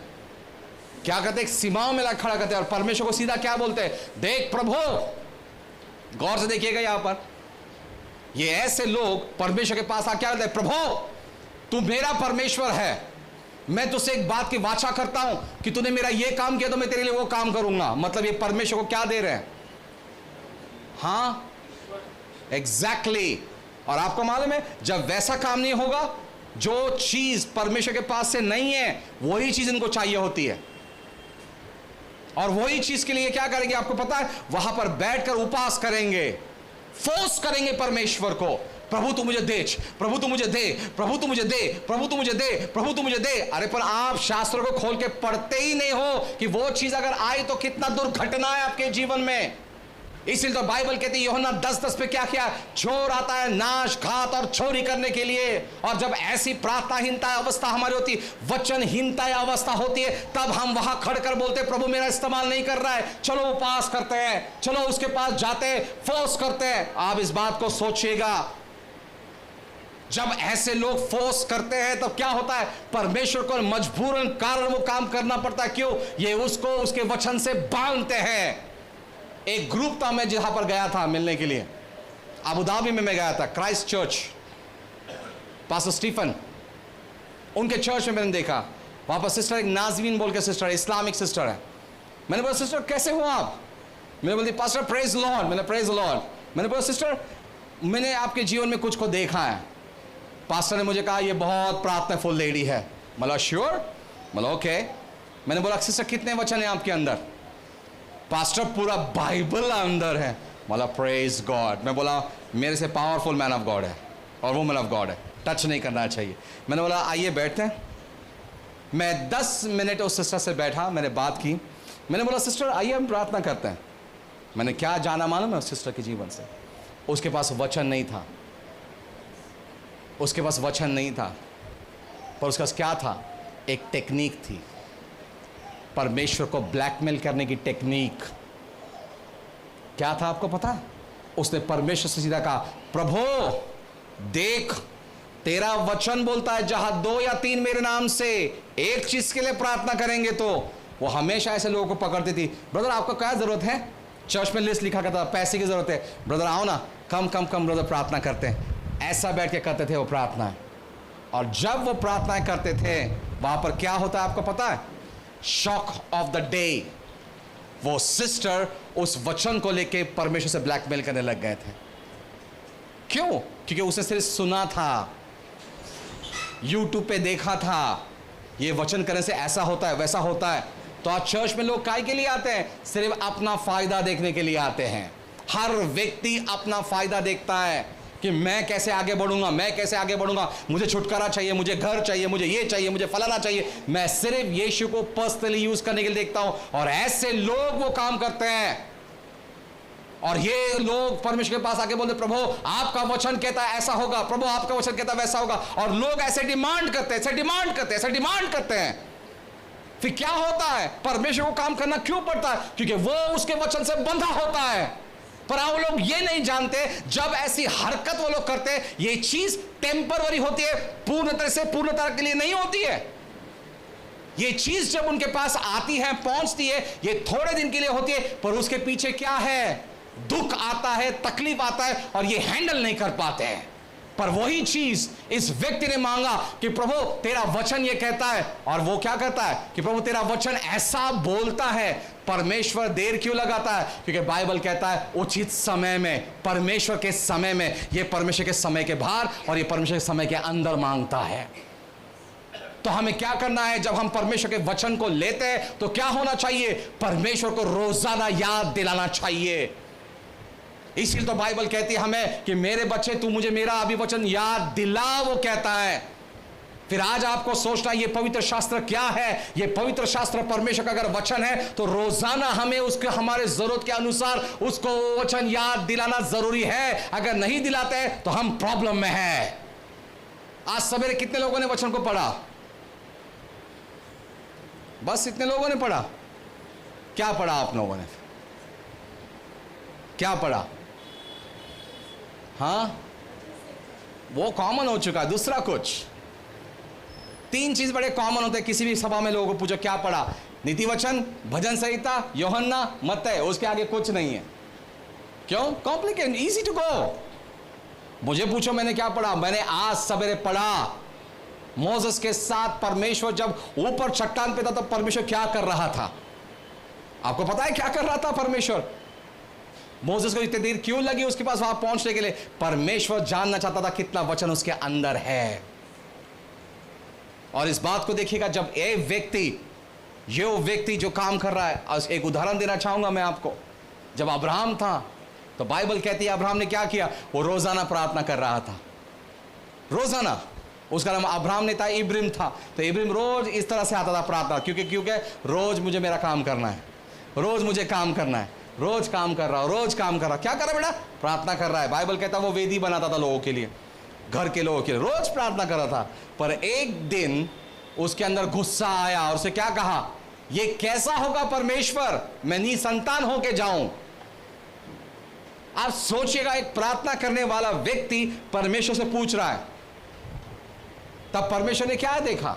क्या करते हैं? एक सीमाओं में लाके खड़ा करते हैं और परमेश्वर को सीधा क्या बोलते हैं? देख प्रभु, गौर से देखिएगा यहां पर, ये ऐसे लोग परमेश्वर के पास आके क्या कहते हैं? प्रभु तू मेरा परमेश्वर है, मैं तुझसे एक बात की वाचा करता हूं कि तूने मेरा ये काम किया तो मैं तेरे लिए वो काम करूंगा। मतलब ये परमेश्वर को क्या दे रहे हैं? हां, एग्जैक्टली। और आपको मालूम है, जब वैसा काम नहीं होगा, जो चीज परमेश्वर के पास से नहीं है वही चीज इनको चाहिए होती है। और वही चीज के लिए क्या करेंगे आपको पता है? वहां पर बैठकर उपवास करेंगे, फोर्स करेंगे परमेश्वर को, प्रभु तू मुझे दे, प्रभु तू मुझे दे, प्रभु तू मुझे दे, प्रभु तू मुझे दे, प्रभु तू मुझे दे। अरे पर आप शास्त्रों को खोल के पढ़ते ही नहीं हो कि वो चीज अगर आई तो कितना दुर्घटना है आपके जीवन में। इसलिए तो बाइबल कहती है यूहन्ना 10:10 पे क्या किया? चोर आता है नाश, घात और चोरी करने के लिए। और जब ऐसी प्रार्थनाहीनता अवस्था हमारी होती, वचनहीनता अवस्था होती है, तब हम वहां खड़कर बोलते प्रभु मेरा इस्तेमाल नहीं कर रहा है, चलो उपवास करते हैं, चलो उसके पास जाते हैं, फोर्स करते हैं। आप इस बात को सोचिएगा, जब ऐसे लोग फोर्स करते हैं तब क्या होता है? परमेश्वर को मजबूरन कारण वो काम करना पड़ता है। क्यों? ये उसको उसके वचन से बांधते हैं। एक ग्रुप था, मैं जहां पर गया था मिलने के लिए, अबू धाबी में मैं गया था, क्राइस्ट चर्च, पास्टर स्टीफन, उनके चर्च में मैंने देखा, वहां पर सिस्टर एक नाजवीन बोल के सिस्टर, इस्लामिक सिस्टर है। मैंने बोला सिस्टर कैसे हो आप? मैंने बोलती पास्टर प्रेज लॉर्ड। मैंने प्रेज लॉर्ड। मैंने बोला सिस्टर मैंने आपके जीवन में कुछ को देखा है। पास्टर ने मुझे कहा ये बहुत प्रार्थनाफुल लेडी है। मतलब श्योर? मतलब ओके। मैंने बोला सिस्टर कितने वचन है आपके अंदर? पास्टर पूरा बाइबल अंदर है। मतलब प्रेज गॉड। मैं बोला मेरे से पावरफुल मैन ऑफ गॉड है और वो मैन ऑफ गॉड है, टच नहीं करना चाहिए। मैंने बोला आइए बैठते हैं। मैं 10 मिनट उस सिस्टर से बैठा, मैंने बात की। मैंने बोला सिस्टर आइए हम प्रार्थना करते हैं। मैंने क्या जाना मालूम है उस सिस्टर के जीवन से? उसके पास वचन नहीं था, उसके पास वचन नहीं था, पर उसके पास क्या था? एक टेक्निक थी, परमेश्वर को ब्लैकमेल करने की टेक्निक। क्या था आपको पता है? उसने परमेश्वर से सीधा कहा प्रभु देख तेरा वचन बोलता है जहां 2 या 3 मेरे नाम से एक चीज के लिए प्रार्थना करेंगे, तो वो हमेशा ऐसे लोगों को पकड़ती थी। ब्रदर आपको क्या जरूरत है? चर्च में लिस्ट लिखा करता, पैसे की जरूरत है, ब्रदर आओ ना, कम कम कम ब्रदर प्रार्थना करते हैं। ऐसा बैठ के करते थे वो प्रार्थना। और जब वो प्रार्थनाएं करते थे वहां पर क्या होता है आपको पता है? शॉक ऑफ द डे, वो सिस्टर उस वचन को लेके परमेश्वर से ब्लैकमेल करने लग गए थे। क्यों? क्योंकि उसने सिर्फ सुना था, यूट्यूब पे देखा था, ये वचन करने से ऐसा होता है वैसा होता है। तो आज चर्च में लोग काय के लिए आते हैं? सिर्फ अपना फायदा देखने के लिए आते हैं। हर व्यक्ति अपना फायदा देखता है कि मैं कैसे आगे बढ़ूंगा, मैं कैसे आगे बढ़ूंगा, मुझे छुटकारा चाहिए, मुझे घर चाहिए, मुझे ये चाहिए, मुझे फलाना चाहिए। मैं सिर्फ यीशु को पर्सनली यूज करने के लिए देखता हूं। और ऐसे लोग वो काम करते हैं। और ये लोग परमेश्वर के पास आके बोलते प्रभु आपका वचन कहता है ऐसा होगा, प्रभु आपका वचन कहता है वैसा होगा। और लोग ऐसे डिमांड करते हैं, ऐसे डिमांड करते हैं, ऐसे डिमांड करते हैं। फिर क्या होता है? परमेश्वर को काम करना क्यों पड़ता है? क्योंकि वो उसके वचन से बंधा होता है। पर वो लोग ये नहीं जानते, जब ऐसी हरकत वो लोग करते हैं, ये चीज टेम्पररी होती है, पूर्णतः के लिए नहीं होती है। ये चीज जब उनके पास आती है, पहुंचती है, ये थोड़े दिन के लिए होती है, पर उसके पीछे क्या है? दुख आता है, तकलीफ आता है, और ये हैंडल नहीं कर पाते हैं। पर वही चीज इस व्यक्ति ने मांगा कि प्रभु तेरा वचन ये कहता है, और वो क्या कहता है कि प्रभु तेरा वचन ऐसा बोलता है। परमेश्वर देर क्यों लगाता है? क्योंकि बाइबल कहता है उचित समय में, परमेश्वर के समय में, ये परमेश्वर के समय के बाहर और ये परमेश्वर के समय के अंदर मांगता है। तो हमें क्या करना है? जब हम परमेश्वर के वचन को लेते हैं तो क्या होना चाहिए? परमेश्वर को रोजाना याद दिलाना चाहिए। इसलिए तो बाइबल कहती है हमें कि मेरे बच्चे तू मुझे मेरा अभी वचन याद दिला, वो कहता है। फिर आज आपको सोचना ये पवित्र शास्त्र क्या है? ये पवित्र शास्त्र परमेश्वर का अगर वचन है तो रोजाना हमें उसके हमारे जरूरत के अनुसार उसको वचन याद दिलाना जरूरी है। अगर नहीं दिलाते तो हम प्रॉब्लम में हैं। आज सवेरे कितने लोगों ने वचन को पढ़ा? बस इतने लोगों ने पढ़ा। क्या पढ़ा आप लोगों ने? क्या पढ़ा? हाँ, वो कॉमन हो चुका है। दूसरा कुछ, तीन चीज बड़े कॉमन होते हैं। किसी भी सभा में लोगों को पूछो क्या पढ़ा? नीति वचन, भजन संहिता, यूहन्ना, मत्तई, उसके आगे कुछ नहीं है। क्यों? Complicated, easy to go. मुझे पूछो मैंने क्या पढ़ा? मैंने आज सवेरे पढ़ा मोसेस के साथ परमेश्वर जब ऊपर चट्टान पे था तो परमेश्वर क्या कर रहा था। आपको पता है क्या कर रहा था परमेश्वर? मोसेस को इतनी देर क्यों लगी उसके पास वहां पहुंचने के लिए? परमेश्वर जानना चाहता था कितना वचन उसके अंदर है। और इस बात को देखिएगा, जब ये व्यक्ति जो काम कर रहा है, एक उदाहरण देना चाहूंगा मैं आपको। जब अब्राहम था तो बाइबल कहती है अब्राहम ने क्या किया? वो रोजाना प्रार्थना कर रहा था, रोजाना। उसका नाम अब्राहम नहीं था, इब्राहिम था। तो इब्राहिम रोज इस तरह से आता था प्रार्थना, क्योंकि रोज मुझे मेरा काम करना है, रोज मुझे काम करना है, रोज काम कर रहा, रोज काम कर रहा। क्या कर रहा बेटा? प्रार्थना कर रहा है। बाइबल कहता है वो वेदी बनाता था लोगों के लिए, घर के लोगों के लिए, रोज प्रार्थना कर रहा था। पर एक दिन उसके अंदर गुस्सा आया और उसे क्या कहा? ये कैसा होगा परमेश्वर, मैं निसंतान होके जाऊं। आप सोचिएगा, एक प्रार्थना करने वाला व्यक्ति परमेश्वर से पूछ रहा है। तब परमेश्वर ने क्या देखा?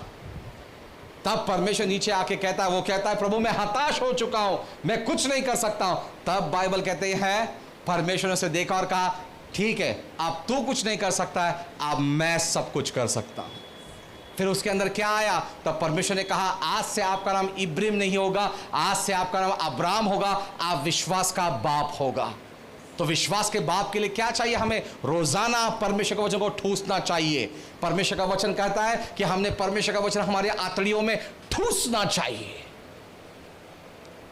तब परमेश्वर नीचे आके कहता है, वो कहता है प्रभु मैं हताश हो चुका हूं, मैं कुछ नहीं कर सकता हूं। तब बाइबल कहते हैं परमेश्वर ने उसे देखा और कहा ठीक है, अब तू कुछ नहीं कर सकता है, अब मैं सब कुछ कर सकता हूं। फिर उसके अंदर क्या आया? तब परमेश्वर ने कहा आज से आपका नाम इब्राहिम नहीं होगा, आज से आपका नाम अब्राहम होगा, आप विश्वास का बाप होगा। तो विश्वास के बाप के लिए क्या चाहिए? हमें रोजाना परमेश्वर के वचन को ठूसना चाहिए। परमेश्वर का वचन कहता है कि हमने परमेश्वर का वचन हमारे आंतड़ियों में ठूसना चाहिए।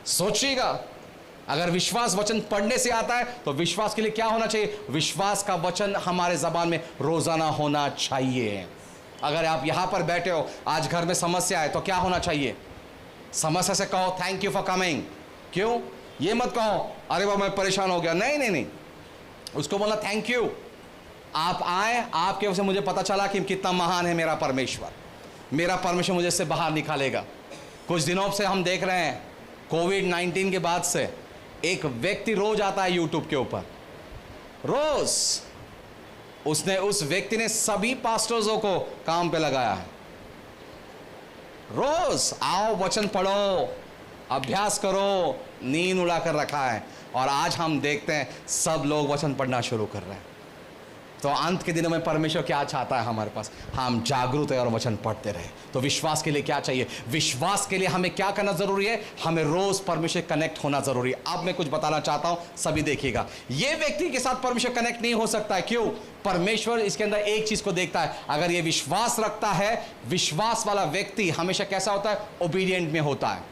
सोचिएगा, अगर विश्वास वचन पढ़ने से आता है तो विश्वास के लिए क्या होना चाहिए? विश्वास का वचन हमारे जबान में रोजाना होना चाहिए। अगर आप यहां पर बैठे हो, आज घर में समस्या है, तो क्या होना चाहिए? समस्या से कहो थैंक यू फॉर कमिंग। क्यों? ये मत कहो अरे वाह मैं परेशान हो गया। नहीं नहीं नहीं, उसको बोला थैंक यू, आप आए, आपके वजह से मुझे पता चला कि कितना महान है मेरा परमेश्वर। मेरा परमेश्वर मुझे इससे बाहर निकालेगा। कुछ दिनों से हम देख रहे हैं कोविड-19 के बाद से एक व्यक्ति रोज आता है यूट्यूब के ऊपर, रोज। उस व्यक्ति ने सभी पास्टर्सों को काम पे लगाया है। रोज आओ वचन पढ़ो, अभ्यास करो, नींद उड़ा कर रखा है। और आज हम देखते हैं सब लोग वचन पढ़ना शुरू कर रहे हैं। तो अंत के दिनों में परमेश्वर क्या चाहता है हमारे पास? हम जागरूक है और वचन पढ़ते रहे। तो विश्वास के लिए क्या चाहिए? विश्वास के लिए हमें क्या करना जरूरी है? हमें रोज परमेश्वर कनेक्ट होना जरूरी है। अब मैं कुछ बताना चाहता हूं, सभी देखिएगा। ये व्यक्ति के साथ परमेश्वर कनेक्ट नहीं हो सकता है। क्यों? परमेश्वर इसके अंदर एक चीज को देखता है, अगर ये विश्वास रखता है, विश्वास वाला व्यक्ति हमेशा कैसा होता है? ओबीडियंट में होता है।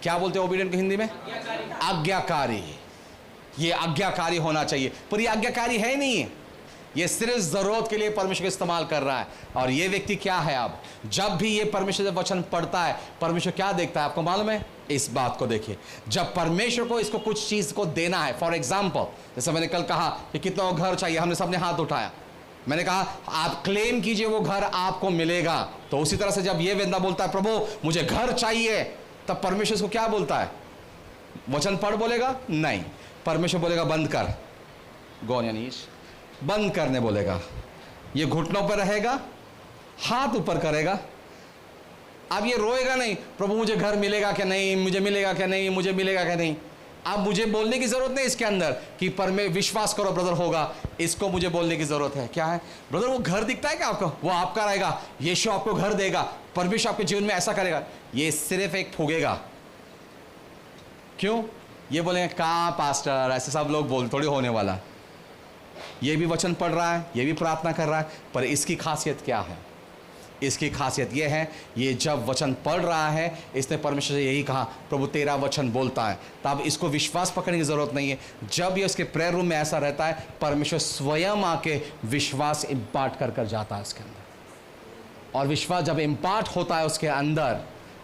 क्या बोलते हैं ओबीडियंट को हिंदी में? आज्ञाकारी। ये आज्ञाकारी होना चाहिए, पर ये आज्ञाकारी है नहीं, ये सिर्फ जरूरत के लिए परमेश्वर का इस्तेमाल कर रहा है। और ये व्यक्ति क्या है? अब जब भी ये परमेश्वर से वचन पढ़ता है, परमेश्वर क्या देखता है आपको मालूम है? इस बात को देखिए, जब परमेश्वर को इसको कुछ चीज को देना है, फॉर एग्जाम्पल जैसे मैंने कल कहा कि कितना घर चाहिए, हमने सबने हाथ उठाया, मैंने कहा आप क्लेम कीजिए वो घर आपको मिलेगा। तो उसी तरह से जब ये बंदा बोलता है प्रभु मुझे घर चाहिए, तब परमेश्वर को क्या बोलता है? वचन पढ़ बोलेगा? नहीं। परमेश्वर बोलेगा बंद कर, गो यानीश बंद करने बोलेगा। ये घुटनों पर रहेगा, हाथ ऊपर करेगा। अब ये रोएगा नहीं, प्रभु मुझे घर मिलेगा क्या नहीं, मुझे मिलेगा क्या नहीं, मुझे मिलेगा क्या नहीं। अब मुझे बोलने की जरूरत नहीं इसके अंदर कि विश्वास करो ब्रदर होगा, इसको मुझे बोलने की जरूरत है। क्या है ब्रदर, वो घर दिखता है क्या आपको, वो आपका रहेगा, यीशु आपको घर देगा, परमेश्वर आपके जीवन में ऐसा करेगा। ये सिर्फ एक फूगेगा। क्यों? ये बोलेंगे कहाँ पास्टर, ऐसे सब लोग बोल, थोड़ी होने वाला। ये भी वचन पढ़ रहा है, ये भी प्रार्थना कर रहा है, पर इसकी खासियत क्या है? इसकी खासियत यह है, ये जब वचन पढ़ रहा है, इसने परमेश्वर से यही कहा प्रभु तेरा वचन बोलता है, तब इसको विश्वास पकड़ने की जरूरत नहीं है। जब ये उसके प्रेयर रूम में ऐसा रहता है, परमेश्वर स्वयं आके विश्वास इम्पार्ट कर कर जाता है उसके अंदर। और विश्वास जब इम्पार्ट होता है उसके अंदर,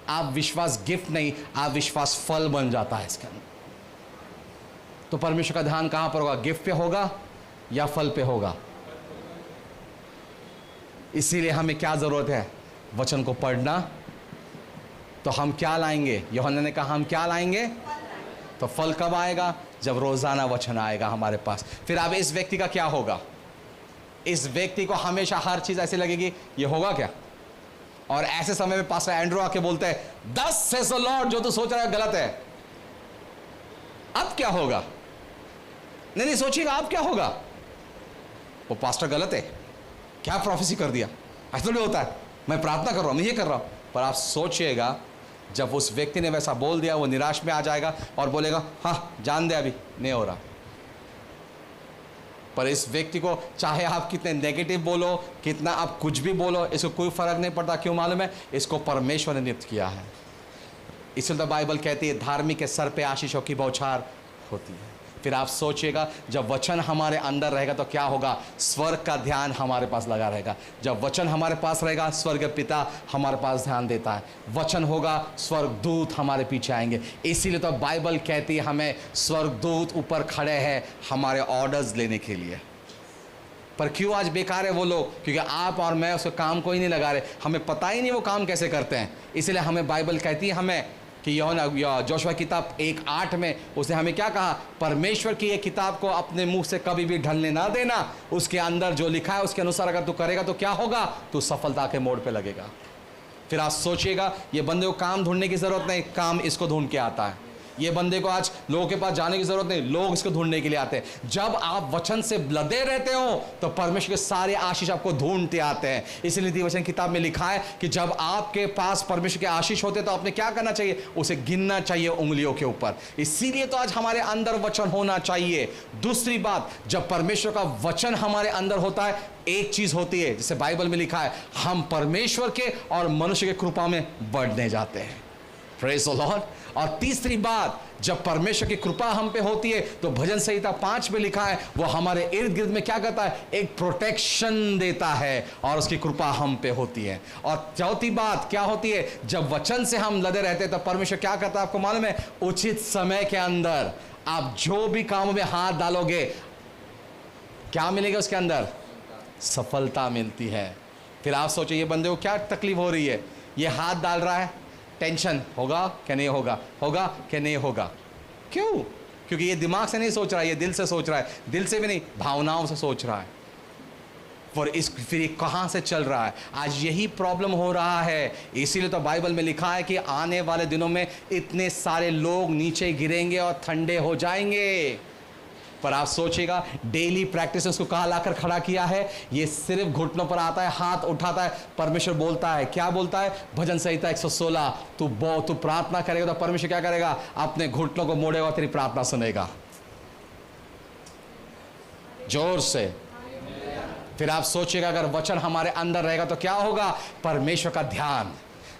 आप विश्वास गिफ्ट नहीं, आप विश्वास फल बन जाता है इसके अंदर। तो परमेश्वर का ध्यान कहां पर होगा, गिफ्ट पे होगा या फल पे होगा? इसीलिए हमें क्या जरूरत है, वचन को पढ़ना। तो हम क्या लाएंगे, यूहन्ना ने कहा हम क्या लाएंगे, तो फल कब आएगा, जब रोजाना वचन आएगा हमारे पास। फिर अब इस व्यक्ति का क्या होगा, इस व्यक्ति को हमेशा हर चीज ऐसी लगेगी ये होगा क्या। और ऐसे समय में पास्टर एंड्रू आके बोलते हैं 10 सेज द लॉर्ड, जो तू सोच रहा है गलत है। अब क्या होगा, नहीं सोचिएगा अब क्या होगा, वो पास्टर गलत है, क्या प्रोफेसी कर दिया, ऐसा थोड़ी होता है, मैं प्रार्थना कर रहा हूं, मैं ये कर रहा हूं। पर आप सोचिएगा जब उस व्यक्ति ने वैसा बोल दिया, वो निराश में आ जाएगा और बोलेगा हाँ जान दे अभी नहीं हो रहा। पर इस व्यक्ति को चाहे आप कितने नेगेटिव बोलो, कितना आप कुछ भी बोलो, इसको कोई फर्क नहीं पड़ता। क्यों मालूम है, इसको परमेश्वर ने नियुक्त किया है। इसलिए तो बाइबल कहती है धार्मिक के सर पे आशीषों की बौछार होती है। फिर आप सोचिएगा जब वचन हमारे अंदर रहेगा तो क्या होगा, स्वर्ग का ध्यान हमारे पास लगा रहेगा। जब वचन हमारे पास रहेगा, स्वर्ग पिता हमारे पास ध्यान देता है। वचन होगा, स्वर्ग दूत हमारे पीछे आएंगे। इसीलिए तो बाइबल कहती है हमें स्वर्ग दूत ऊपर खड़े हैं हमारे ऑर्डर्स लेने के लिए। पर क्यों आज बेकार है वो लोग, क्योंकि आप और मैं उसके काम को ही नहीं लगा रहे, हमें पता ही नहीं वो काम कैसे करते हैं। इसलिए हमें बाइबल कहती है हमें कि जोशुआ किताब 1:8 में उसने हमें क्या कहा, परमेश्वर की ये किताब को अपने मुंह से कभी भी ढलने ना देना, उसके अंदर जो लिखा है उसके अनुसार अगर तू करेगा तो क्या होगा, तू सफलता के मोड़ पे लगेगा। फिर आप सोचिएगा ये बंदे को काम ढूंढने की जरूरत नहीं, काम इसको ढूंढ के आता है। ये बंदे को आज लोगों के पास जाने की जरूरत नहीं, लोग इसको ढूंढने के लिए आते हैं। जब आप वचन से लदे रहते हो तो परमेश्वर के सारे आशीष आपको ढूंढते आते हैं। इसलिए वचन किताब में लिखा है कि जब आपके पास परमेश्वर के आशीष होते तो आपने क्या करना चाहिए, उसे गिनना चाहिए उंगलियों के ऊपर। इसीलिए तो आज हमारे अंदर वचन होना चाहिए। दूसरी बात, जब परमेश्वर का वचन हमारे अंदर होता है, एक चीज होती है जिसे बाइबल में लिखा है, हम परमेश्वर के और मनुष्य के कृपा में बढ़ने जाते हैं। Praise the Lord. और तीसरी बात, जब परमेश्वर की कृपा हम पे होती है तो भजन संहिता 5 में लिखा है वो हमारे इर्द गिर्द में क्या करता है, एक प्रोटेक्शन देता है और उसकी कृपा हम पे होती है। और चौथी बात क्या होती है, जब वचन से हम लदे रहते हैं तो परमेश्वर क्या करता है आपको मालूम है, उचित समय के अंदर आप जो भी काम में हाथ डालोगे क्या मिलेगा, उसके अंदर सफलता मिलती है। फिर आप सोचिए ये बंदे को क्या तकलीफ हो रही है, ये हाथ डाल रहा है, टेंशन होगा क्या नहीं होगा, होगा क्या नहीं होगा। क्यों? क्योंकि ये दिमाग से नहीं सोच रहा है, ये दिल से सोच रहा है, दिल से भी नहीं भावनाओं से सोच रहा है। फिर ये कहाँ से चल रहा है, आज यही प्रॉब्लम हो रहा है। इसीलिए तो बाइबल में लिखा है कि आने वाले दिनों में इतने सारे लोग नीचे गिरेंगे और ठंडे हो जाएंगे। पर आप सोचिएगा डेली प्रैक्टिस उसको कहाँ लाकर खड़ा किया है, ये सिर्फ घुटनों पर आता है, हाथ उठाता है, परमेश्वर बोलता है। क्या बोलता है, भजन संहिता 116, तू प्रार्थना करेगा तो परमेश्वर क्या करेगा, अपने घुटनों को मोड़ेगा, तेरी प्रार्थना सुनेगा। जोर से। फिर आप सोचिएगा अगर वचन हमारे अंदर रहेगा तो क्या होगा, परमेश्वर का ध्यान।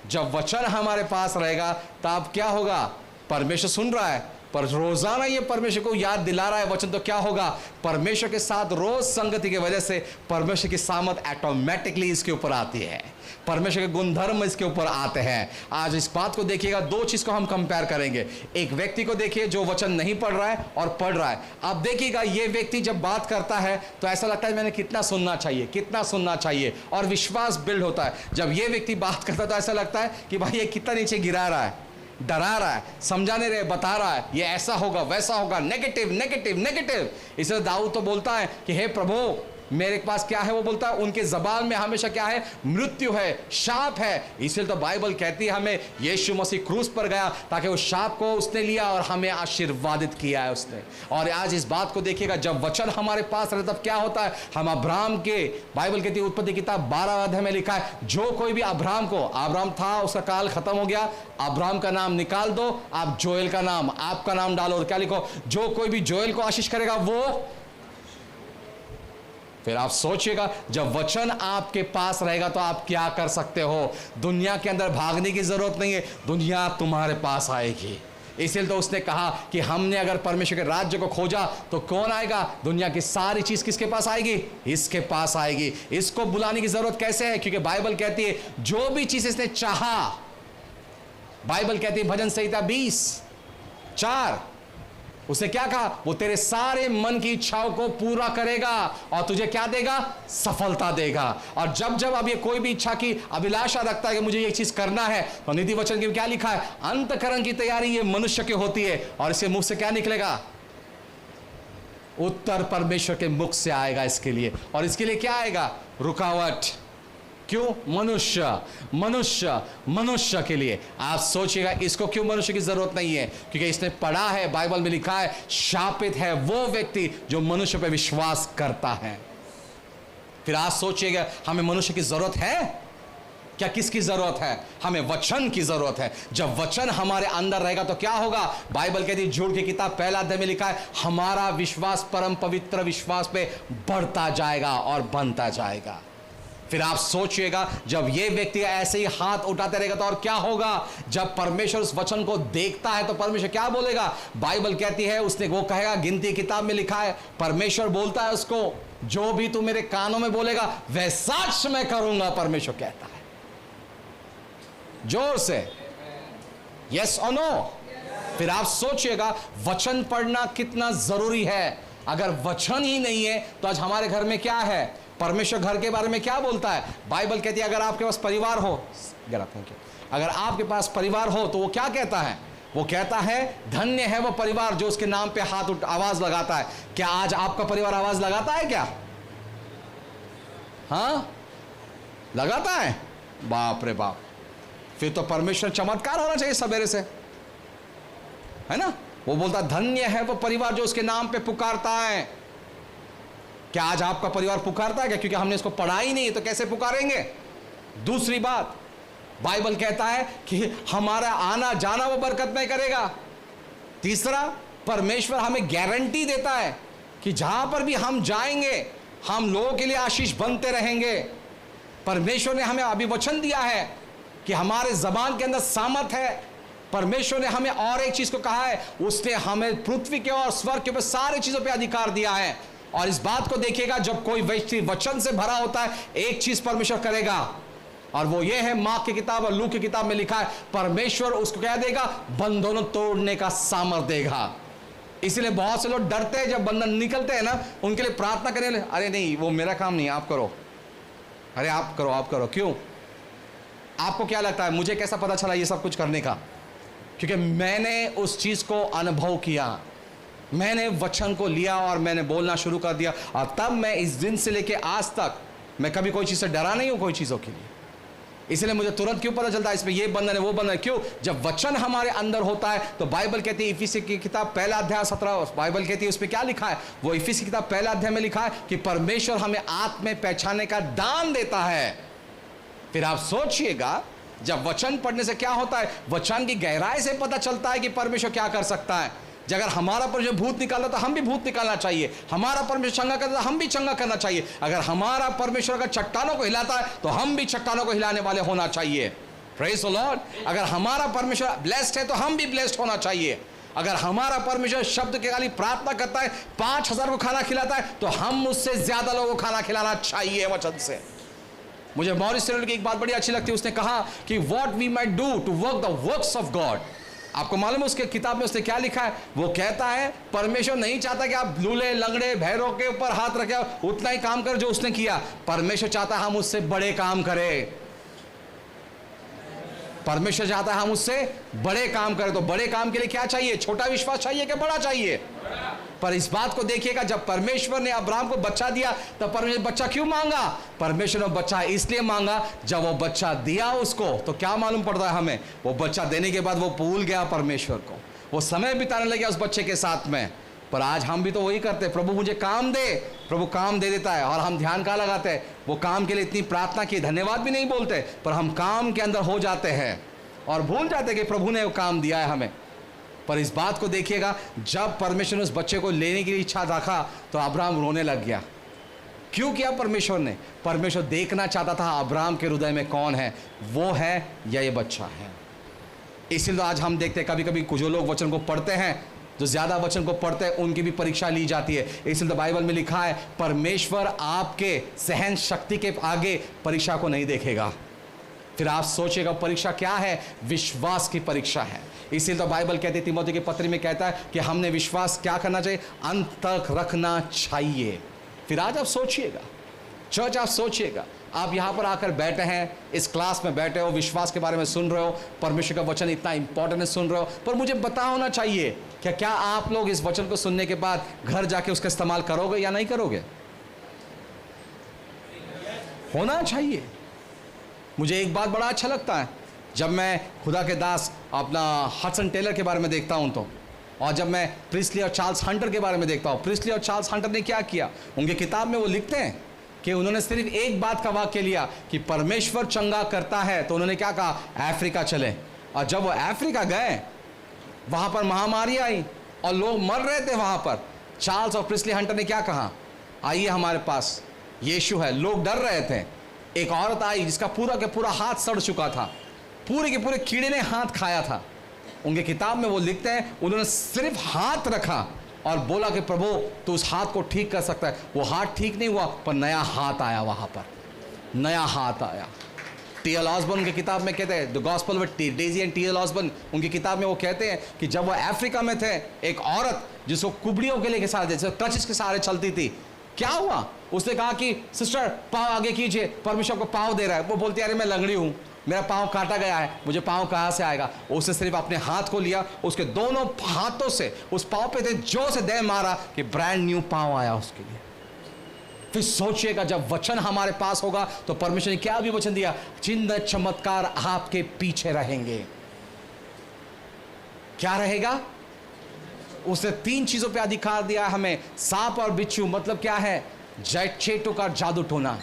जब वचन हमारे पास रहेगा तब क्या होगा, परमेश्वर सुन रहा है पर रोजाना ये परमेश्वर को याद दिला रहा है वचन, तो क्या होगा, परमेश्वर के साथ रोज संगति की वजह से परमेश्वर की सामत ऑटोमेटिकली इसके ऊपर आती है, परमेश्वर के गुणधर्म इसके ऊपर आते हैं। आज इस बात को देखिएगा, दो चीज को हम कंपेयर करेंगे। एक व्यक्ति को देखिए जो वचन नहीं पढ़ रहा है और पढ़ रहा है। अब देखिएगा ये व्यक्ति जब बात करता है तो ऐसा लगता है मैंने कितना सुनना चाहिए, कितना सुनना चाहिए, और विश्वास बिल्ड होता है। जब ये व्यक्ति बात करता है तो ऐसा लगता है कि भाई ये कितना नीचे गिरा रहा है, डरा रहा है, समझा नहीं रहे, बता रहा है ये ऐसा होगा वैसा होगा, नेगेटिव नेगेटिव नेगेटिव। इसलिए दाऊद तो बोलता है कि हे प्रभु मेरे पास क्या है, वो बोलता है उनके जबान में हमेशा क्या है, मृत्यु है, शाप है। इसलिए तो बाइबल कहती है हमें यीशु मसीह क्रूस पर गया ताकि उस शाप को उसने लिया और हमें आशीर्वादित किया है उसने। और आज इस बात को देखिएगा, जब वचन हमारे पास रहता तब क्या होता है, हम अब्राहम के, बाइबल कहती है उत्पत्ति किताब 12 अध्याय में लिखा है, जो कोई भी अब्राहम को, अब्राहम था उसका काल खत्म हो गया, अब्राहम का नाम निकाल दो, आप जोएल का नाम, आपका नाम डालो और क्या लिखो, जो कोई भी जोएल को आशीष करेगा वो। फिर आप सोचिएगा जब वचन आपके पास रहेगा तो आप क्या कर सकते हो। दुनिया के अंदर भागने की जरूरत नहीं है, दुनिया तुम्हारे पास आएगी। इसलिए तो उसने कहा कि हमने अगर परमेश्वर के राज्य को खोजा तो कौन आएगा, दुनिया की सारी चीज किसके पास आएगी, इसके पास आएगी। इसको बुलाने की जरूरत कैसे है, क्योंकि बाइबल कहती है जो भी चीज इसने चाहा, बाइबल कहती है भजन संहिता 20:4, उसे क्या कहा, वो तेरे सारे मन की इच्छाओं को पूरा करेगा और तुझे क्या देगा, सफलता देगा। और जब जब अब ये कोई भी इच्छा की अभिलाषा रखता है कि मुझे ये चीज करना है, तो नीति वचन की क्या लिखा है, अंतःकरण की तैयारी ये मनुष्य की होती है और इसके मुख से क्या निकलेगा, उत्तर परमेश्वर के मुख से आएगा इसके लिए। और इसके लिए क्या आएगा, रुकावट। क्यों, मनुष्य मनुष्य मनुष्य के लिए। आप सोचिएगा इसको क्यों मनुष्य की जरूरत नहीं है, क्योंकि इसने पढ़ा है, बाइबल में लिखा है शापित है वो व्यक्ति जो मनुष्य पर विश्वास करता है। फिर आप सोचिएगा हमें मनुष्य की जरूरत है क्या, किसकी जरूरत है, हमें वचन की जरूरत है। जब वचन हमारे अंदर रहेगा तो क्या होगा, बाइबल कहती है झूठ की किताब 1 अध्याय में लिखा है हमारा विश्वास परम पवित्र विश्वास पे बढ़ता जाएगा और बनता जाएगा। फिर आप सोचिएगा जब ये व्यक्ति ऐसे ही हाथ उठाते रहेगा तो और क्या होगा, जब परमेश्वर उस वचन को देखता है तो परमेश्वर क्या बोलेगा, बाइबल कहती है उसने, वो कहेगा, गिनती किताब में लिखा है, परमेश्वर बोलता है उसको, जो भी तू मेरे कानों में बोलेगा वैसा मैं करूंगा, परमेश्वर कहता है। जोर से यस और नो। फिर आप सोचिएगा वचन पढ़ना कितना जरूरी है। अगर वचन ही नहीं है तो आज हमारे घर में क्या है, परमेश्वर घर के बारे में क्या बोलता है, बाइबल कहती है अगर आपके पास परिवार हो, अगर आपके पास परिवार हो तो वो क्या कहता है, वो कहता है धन्य है वो परिवार जो उसके नाम पे हाथ आवाज लगाता है। क्या आज आपका परिवार आवाज लगाता है क्या, हाँ लगाता है, बाप रे बाप, फिर तो परमेश्वर चमत्कार होना चाहिए सवेरे से, है ना। वो बोलता धन्य है वो परिवार जो उसके नाम पे पुकारता है। क्या आज आपका परिवार पुकारता है क्या, क्योंकि हमने इसको पढ़ा ही नहीं तो कैसे पुकारेंगे। दूसरी बात, बाइबल कहता है कि हमारा आना जाना वो बरकत में करेगा। तीसरा, परमेश्वर हमें गारंटी देता है कि जहां पर भी हम जाएंगे हम लोगों के लिए आशीष बनते रहेंगे। परमेश्वर ने हमें अभी वचन दिया है कि हमारे जबान के अंदर सामर्थ है। परमेश्वर ने हमें और एक चीज को कहा है, उसने हमें पृथ्वी के और स्वर्ग के ऊपर सारी चीजों पे अधिकार दिया है। और इस बात को देखिएगा जब कोई व्यक्ति वचन से भरा होता है एक चीज परमेश्वर करेगा, और वो ये है, मार्क की किताब और लूक की किताब में लिखा है, परमेश्वर उसको क्या देगा, बंधनों तोड़ने का सामर्थ देगा। इसलिए बहुत से लोग डरते हैं जब बंधन निकलते हैं ना, उनके लिए प्रार्थना करने, अरे नहीं वो मेरा काम नहीं, आप करो, अरे आप करो आप करो। क्यों, आपको क्या लगता है मुझे कैसा पता चला ये सब कुछ करने का, क्योंकि मैंने उस चीज को अनुभव किया, मैंने वचन को लिया और मैंने बोलना शुरू कर दिया, और तब मैं इस दिन से लेके आज तक मैं कभी कोई चीज से डरा नहीं हूं, कोई चीजों के लिए। इसलिए मुझे तुरंत क्यों पता चलता है इसमें ये बंधन है वो बंधन है। क्यों, जब वचन हमारे अंदर होता है तो बाइबल कहती है, इफिसी की किताब 1 अध्याय 17, बाइबल कहती है उसमें क्या लिखा है, वो इफिसी की किताब 1 अध्याय में लिखा है कि परमेश्वर हमें आत्मा में पहचानने का दान देता है। फिर आप सोचिएगा जब वचन पढ़ने से क्या होता है, वचन की गहराई से पता चलता है कि परमेश्वर क्या कर सकता है। अगर हमारा परमेश्वर भूत निकाला तो हम भी भूत निकालना चाहिए, हमारा परमेश्वर चंगा करता तो हम भी चंगा करना चाहिए, अगर हमारा परमेश्वर अगर चट्टानों को हिलाता है तो हम भी चट्टानों को हिलाने वाले होना चाहिए। Praise the Lord. अगर हमारा परमेश्वर ब्लेस्ड है तो हम भी ब्लेस्ड होना चाहिए। अगर हमारा परमेश्वर शब्द के खाली प्रार्थना करता है 5000 को खाना खिलाता है तो हम उससे ज्यादा लोगों को खाना खिलाना चाहिए वचन से। मुझे मॉरिस सेरेल की एक बात बड़ी अच्छी लगती है, उसने कहा कि what we might do to work the works of God. आपको मालूम है उसके किताब में उसने क्या लिखा है, वो कहता है परमेश्वर नहीं चाहता कि आप लूले लंगड़े भैरों के ऊपर हाथ रखे उतना ही काम कर जो उसने किया, परमेश्वर चाहता है हम उससे बड़े काम करें। परमेश्वर चाहता है हम उससे बड़े काम करें। तो बड़े काम के लिए क्या चाहिए? छोटा विश्वास चाहिए कि बड़ा चाहिए? पर इस बात को देखिएगा, जब परमेश्वर ने अब्राहम को बच्चा दिया तब परमेश्वर बच्चा क्यों मांगा? परमेश्वर ने बच्चा इसलिए मांगा, जब वो बच्चा दिया उसको तो क्या मालूम पड़ता है हमें? वो बच्चा देने के बाद वो भूल गया परमेश्वर को, वो समय बिताने लगे उस बच्चे के साथ में। पर आज हम भी तो वही करते हैं, प्रभु मुझे काम दे, प्रभु काम दे देता है, और हम ध्यान कहाँ लगाते हैं? वो काम के लिए इतनी प्रार्थना की, धन्यवाद भी नहीं बोलते, पर हम काम के अंदर हो जाते हैं और भूल जाते हैं कि प्रभु ने वो काम दिया है हमें। पर इस बात को देखिएगा, जब परमेश्वर ने उस बच्चे को लेने की इच्छा रखा तो अब्राहम रोने लग गया। क्यों किया परमेश्वर ने? परमेश्वर देखना चाहता था अब्राहम के हृदय में कौन है, वो है या ये बच्चा है। इसीलिए तो आज हम देखते हैं कभी कभी जो लोग वचन को पढ़ते हैं, जो ज्यादा वचन को पढ़ते हैं, उनकी भी परीक्षा ली जाती है। इसलिए तो बाइबल में लिखा है परमेश्वर आपके सहन शक्ति के आगे परीक्षा को नहीं देखेगा। फिर आप सोचिएगा परीक्षा क्या है? विश्वास की परीक्षा है। इसीलिए तो बाइबल कहती है, तीमुथियुस की पत्री में कहता है कि हमने विश्वास क्या करना चाहिए? अंत तक रखना चाहिए। फिर आज आप सोचिएगा, चर्च आप सोचिएगा, आप यहाँ पर आकर बैठे हैं, इस क्लास में बैठे हो, विश्वास के बारे में सुन रहे हो, परमेश्वर का वचन इतना इंपॉर्टेंट है सुन रहे हो, पर मुझे पता होना चाहिए क्या आप लोग इस वचन को सुनने के बाद घर जाके उसका इस्तेमाल करोगे या नहीं करोगे? होना चाहिए। मुझे एक बात बड़ा अच्छा लगता है, जब मैं खुदा के दास अपना हडसन टेलर के बारे में देखता हूं तो, और जब मैं प्रिस्ली और चार्ल्स हंटर के बारे में देखता हूं। प्रिस्ली और चार्ल्स हंटर ने क्या किया? उनके किताब में वो लिखते हैं कि उन्होंने सिर्फ एक बात का वाक्य लिया कि परमेश्वर चंगा करता है, तो उन्होंने क्या कहा? अफ्रीका चले। और जब वो अफ्रीका गए, वहां पर महामारी आई और लोग मर रहे थे वहां पर। चार्ल्स और प्रिस्ली हंटर ने क्या कहा? आइए हमारे पास, यीशु है। लोग डर रहे थे। एक औरत आई जिसका पूरा के पूरा हाथ सड़ चुका था, पूरे के पूरे कीड़े ने हाथ खाया था। उनके किताब में वो लिखते हैं उन्होंने सिर्फ हाथ रखा और बोला कि प्रभु तो उस हाथ को ठीक कर सकता है। वो हाथ ठीक नहीं हुआ, पर नया हाथ आया, वहां पर नया हाथ आया। टी.एल. ऑसबर्न उनकी किताब में कहते हैं, the gospel with Daisy and T L. Osborn, उनकी किताब में वो कहते हैं कि जब वो अफ्रीका में थे, एक औरत जिसको कुबड़ियों के लिए सहारे, जैसे क्रचिस के सहारे चलती थी, क्या हुआ? उसने कहा कि सिस्टर पाँव आगे कीजिए, परमेश्वर को पाँव दे रहा है। वो बोलती है अरे मैं लंगड़ी हूँ, मेरा पाँव काटा गया है, मुझे पाँव कहाँ से आएगा? उसने सिर्फ अपने हाथ को लिया, उसके दोनों हाथों से उस पाँव पे थे जोर से दे मारा कि ब्रांड न्यू पाँव आया उसके लिए। फिर सोचिएगा, जब वचन हमारे पास होगा तो परमेश्वर ने क्या भी वचन दिया? चिन्ह चमत्कार आपके पीछे रहेंगे। क्या रहेगा? उसने 3 चीजों पे अधिकार दिया हमें। सांप और बिच्छू मतलब क्या है? चेटों का जादू टोना,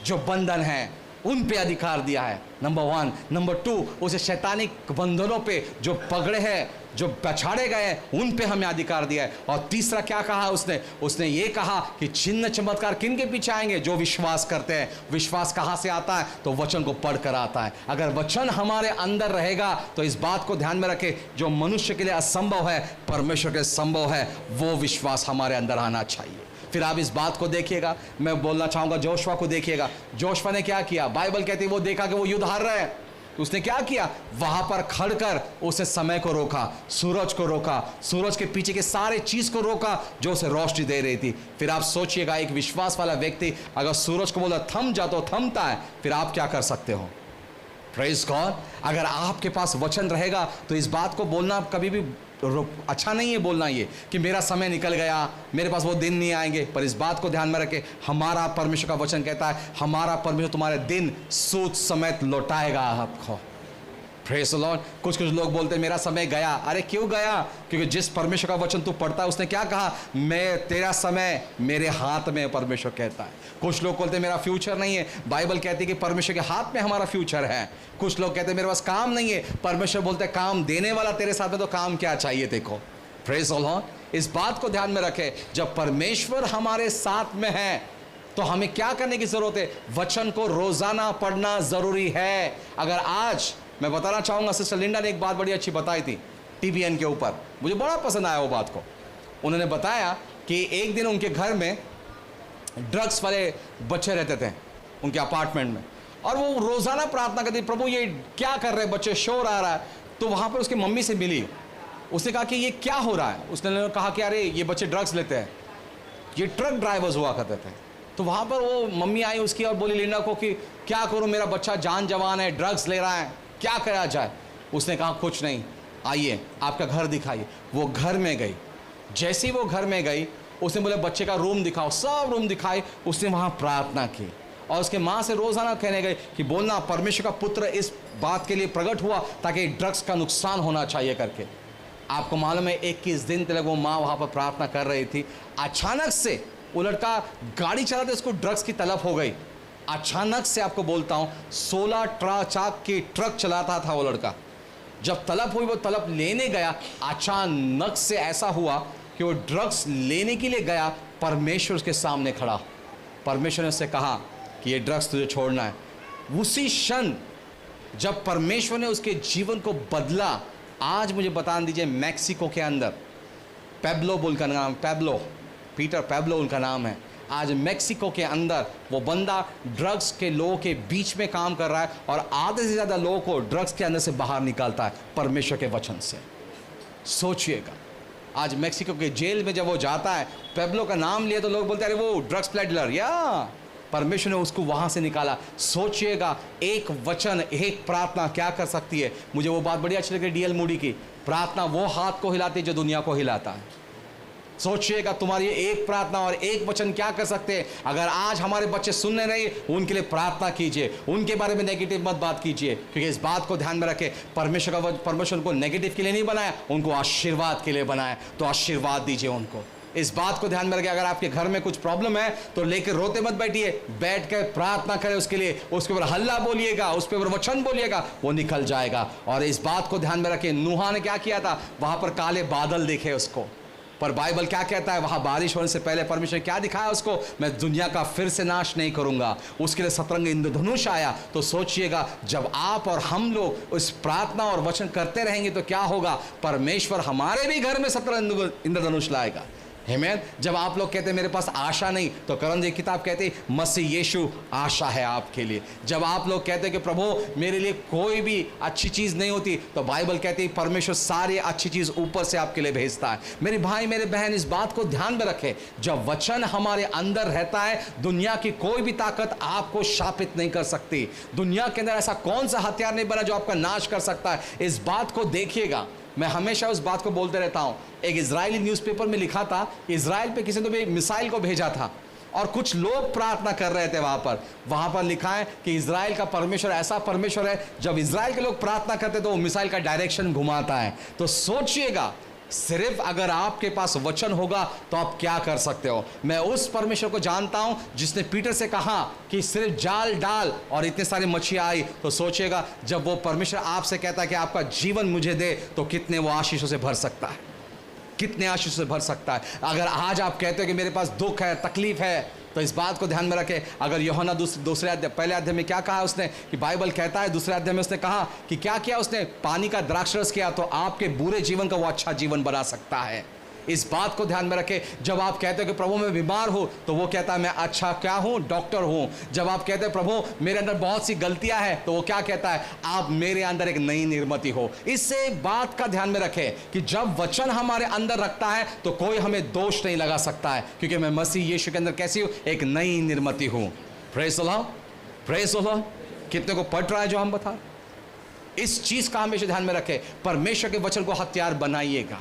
जो बंधन है उन पे अधिकार दिया है, नंबर 1। नंबर 2, उसे शैतानिक बंधनों पे जो पकड़े हैं, जो पछाड़े गए हैं, उन पे हमें अधिकार दिया है। और तीसरा क्या कहा उसने ये कहा कि चिन्ह चमत्कार किन के पीछे आएंगे? जो विश्वास करते हैं। विश्वास कहाँ से आता है? तो वचन को पढ़कर आता है। अगर वचन हमारे अंदर रहेगा तो इस बात को ध्यान में रखें, जो मनुष्य के लिए असंभव है परमेश्वर के संभव है, वो विश्वास हमारे अंदर आना चाहिए। फिर आप इस बात को देखिएगा, मैं बोलना चाहूंगा जोशुआ को देखिएगा। जोशुआ ने क्या किया? बाइबल कहती है वो देखा कि वो युद्ध हार रहे हैं, तो उसने क्या किया? वहां पर खड़कर उसने समय को रोका, सूरज को रोका, सूरज के पीछे के सारे चीज को रोका जो उसे रोशनी दे रही थी। फिर आप सोचिएगा, एक विश्वास वाला व्यक्ति अगर सूरज को बोला थम जा तो थमता है, फिर आप क्या कर सकते हो? Praise God. अगर आपके पास वचन रहेगा तो इस बात को बोलना कभी भी अच्छा नहीं है, बोलना ये कि मेरा समय निकल गया, मेरे पास वो दिन नहीं आएंगे। पर इस बात को ध्यान में रखें, हमारा परमेश्वर का वचन कहता है हमारा परमेश्वर तुम्हारे दिन सूद समेत लौटाएगा आपको। Praise the Lord. कुछ लोग बोलते हैं मेरा समय गया। अरे क्यों गया? क्योंकि जिस परमेश्वर का वचन तू पढ़ता है उसने क्या कहा? मैं तेरा समय मेरे हाथ में, परमेश्वर कहता है। कुछ लोग बोलते हैं मेरा फ्यूचर नहीं है, बाइबल कहती है कि परमेश्वर के हाथ में हमारा फ्यूचर है। कुछ लोग कहते हैं मेरे पास काम नहीं है, परमेश्वर बोलते हैं काम देने वाला तेरे साथ में, तो काम क्या चाहिए देखो। Praise the Lord. इस बात को ध्यान में रखें, जब परमेश्वर हमारे साथ में है तो हमें क्या करने की जरूरत है? वचन को रोजाना पढ़ना जरूरी है। अगर आज मैं बताना चाहूंगा, सिस्टर लिंडा ने एक बात बड़ी अच्छी बताई थी टीबीएन के ऊपर, मुझे बड़ा पसंद आया वो बात को। उन्होंने बताया कि एक दिन उनके घर में ड्रग्स वाले बच्चे रहते थे उनके अपार्टमेंट में, और वो रोजाना प्रार्थना करती, प्रभु ये क्या कर रहे बच्चे, शोर आ रहा है। तो वहां पर उसकी मम्मी से मिली, उसने कहा कि ये क्या हो रहा है? उसने कहा कि अरे ये बच्चे ड्रग्स लेते हैं, ये ट्रक ड्राइवर्स हुआ करते थे। तो वहां पर वो मम्मी आई उसकी और बोली लिंडा को कि क्या करूं, मेरा बच्चा जान जवान है, ड्रग्स ले रहा है, क्या करा जाए? उसने कहा कुछ नहीं, आइए आपका घर दिखाइए। वो घर में गई। जैसे ही वो घर में गई, उसने बोले बच्चे का रूम दिखाओ। सब रूम दिखाए। उसने वहाँ प्रार्थना की और उसके माँ से रोज़ाना कहने गए कि बोलना परमेश्वर का पुत्र इस बात के लिए प्रकट हुआ ताकि ड्रग्स का नुकसान होना चाहिए करके। आपको मालूम है 21 दिन तक वो माँ वहाँ पर प्रार्थना कर रही थी। अचानक से वो लड़का गाड़ी चलाते उसको ड्रग्स की तलब हो गई। अचानक से आपको बोलता हूँ 16 चाक की ट्रक चलाता था वो लड़का। जब तलब हुई वो तलब लेने गया, अचानक से ऐसा हुआ कि वो ड्रग्स लेने के लिए गया, परमेश्वर उसके सामने खड़ा। परमेश्वर ने उससे कहा कि ये ड्रग्स तुझे छोड़ना है। उसी क्षण जब परमेश्वर ने उसके जीवन को बदला, आज मुझे बता दीजिए मैक्सिको के अंदर पैब्लो उनका नाम, पैब्लो, पीटर पैब्लो उनका नाम है। आज मैक्सिको के अंदर वो बंदा ड्रग्स के लोगों के बीच में काम कर रहा है और आधे से ज़्यादा लोगों को ड्रग्स के अंदर से बाहर निकालता है परमेश्वर के वचन से। सोचिएगा, आज मैक्सिको के जेल में जब वो जाता है, पैब्लो का नाम लिया तो लोग बोलते हैं अरे वो ड्रग्स प्लेडलर, या परमेश्वर ने उसको वहाँ से निकाला। सोचिएगा, एक वचन, एक प्रार्थना क्या कर सकती है। मुझे वो बात बड़ी अच्छी लगी डीएल मूडी की, प्रार्थना वो हाथ को हिलाती है जो दुनिया को हिलाता है। सोचिएगा तुम्हारी एक प्रार्थना और एक वचन क्या कर सकते हैं। अगर आज हमारे बच्चे सुनने नहीं, उनके लिए प्रार्थना कीजिए, उनके बारे में नेगेटिव मत बात कीजिए, क्योंकि इस बात को ध्यान में रखें, परमेश्वर उनको नेगेटिव के लिए नहीं बनाया, उनको आशीर्वाद के लिए बनाया। तो आशीर्वाद दीजिए उनको। इस बात को ध्यान में रखें, अगर आपके घर में कुछ प्रॉब्लम है तो लेकर रोते मत बैठिए, बैठ कर प्रार्थना करें उसके लिए, उसके ऊपर हल्ला बोलिएगा, उसके ऊपर वचन बोलिएगा, वो निकल जाएगा। और इस बात को ध्यान में रखें, नूहा ने क्या किया था, वहां पर काले बादल दिखे उसको, पर बाइबल क्या कहता है, वहां बारिश होने से पहले परमेश्वर क्या दिखाया उसको, मैं दुनिया का फिर से नाश नहीं करूंगा। उसके लिए सतरंग इंद्रधनुष आया। तो सोचिएगा, जब आप और हम लोग उस प्रार्थना और वचन करते रहेंगे तो क्या होगा, परमेश्वर हमारे भी घर में सतरंग इंद्रधनुष लाएगा। आमीन। जब आप लोग कहते हैं मेरे पास आशा नहीं, तो करण जी किताब कहते हैं मसीह यीशु आशा है आपके लिए। जब आप लोग कहते हैं कि प्रभु मेरे लिए कोई भी अच्छी चीज़ नहीं होती, तो बाइबल कहती है परमेश्वर सारी अच्छी चीज़ ऊपर से आपके लिए भेजता है। मेरे भाई मेरे बहन, इस बात को ध्यान में रखें, जब वचन हमारे अंदर रहता है, दुनिया की कोई भी ताकत आपको शापित नहीं कर सकती। दुनिया के अंदर ऐसा कौन सा हथियार नहीं बना जो आपका नाश कर सकता है। इस बात को देखिएगा, मैं हमेशा उस बात को बोलते रहता हूं। एक इजरायली न्यूज़पेपर में लिखा था, इजराइल पे किसी ने भी मिसाइल को भेजा था और कुछ लोग प्रार्थना कर रहे थे वहां पर लिखा है कि इजराइल का परमेश्वर ऐसा परमेश्वर है, जब इजराइल के लोग प्रार्थना करते तो वो मिसाइल का डायरेक्शन घुमाता है। तो सोचिएगा, सिर्फ अगर आपके पास वचन होगा तो आप क्या कर सकते हो। मैं उस परमेश्वर को जानता हूं जिसने पीटर से कहा कि सिर्फ जाल डाल और इतने सारी मछलियां आई। तो सोचिएगा, जब वो परमेश्वर आपसे कहता है कि आपका जीवन मुझे दे, तो कितने वो आशीषों से भर सकता है, कितने आशीषों से भर सकता है। अगर आज आप कहते हो कि मेरे पास दुख है, तकलीफ है, तो इस बात को ध्यान में रखें। अगर यूहन्ना दूसरे अध्याय, पहले अध्याय में क्या कहा उसने, कि बाइबल कहता है दूसरे अध्याय में उसने कहा कि क्या किया उसने, पानी का द्राक्षरस किया, तो आपके बुरे जीवन का वो अच्छा जीवन बना सकता है। इस बात को ध्यान में रखें। जब आप कहते हो कि प्रभु मैं बीमार हूं, तो वो कहता है मैं अच्छा क्या हूं, डॉक्टर हूं। जब आप कहते हैं प्रभु मेरे अंदर बहुत सी गलतियां हैं, तो वो क्या कहता है, आप मेरे अंदर एक नई निर्मिति हो। इससे बात का ध्यान में रखें कि जब वचन हमारे अंदर रखता है तो कोई हमें दोष नहीं लगा सकता है, क्योंकि मैं मसीह यीशु के अंदर कैसी हूं, एक नई निर्मिति हूं। Praise the Lord, praise the Lord. कितने को पढ़ रहा है जो हम बता, इस चीज का हमेशा ध्यान में रखें। परमेश्वर के वचन को हथियार बनाइएगा।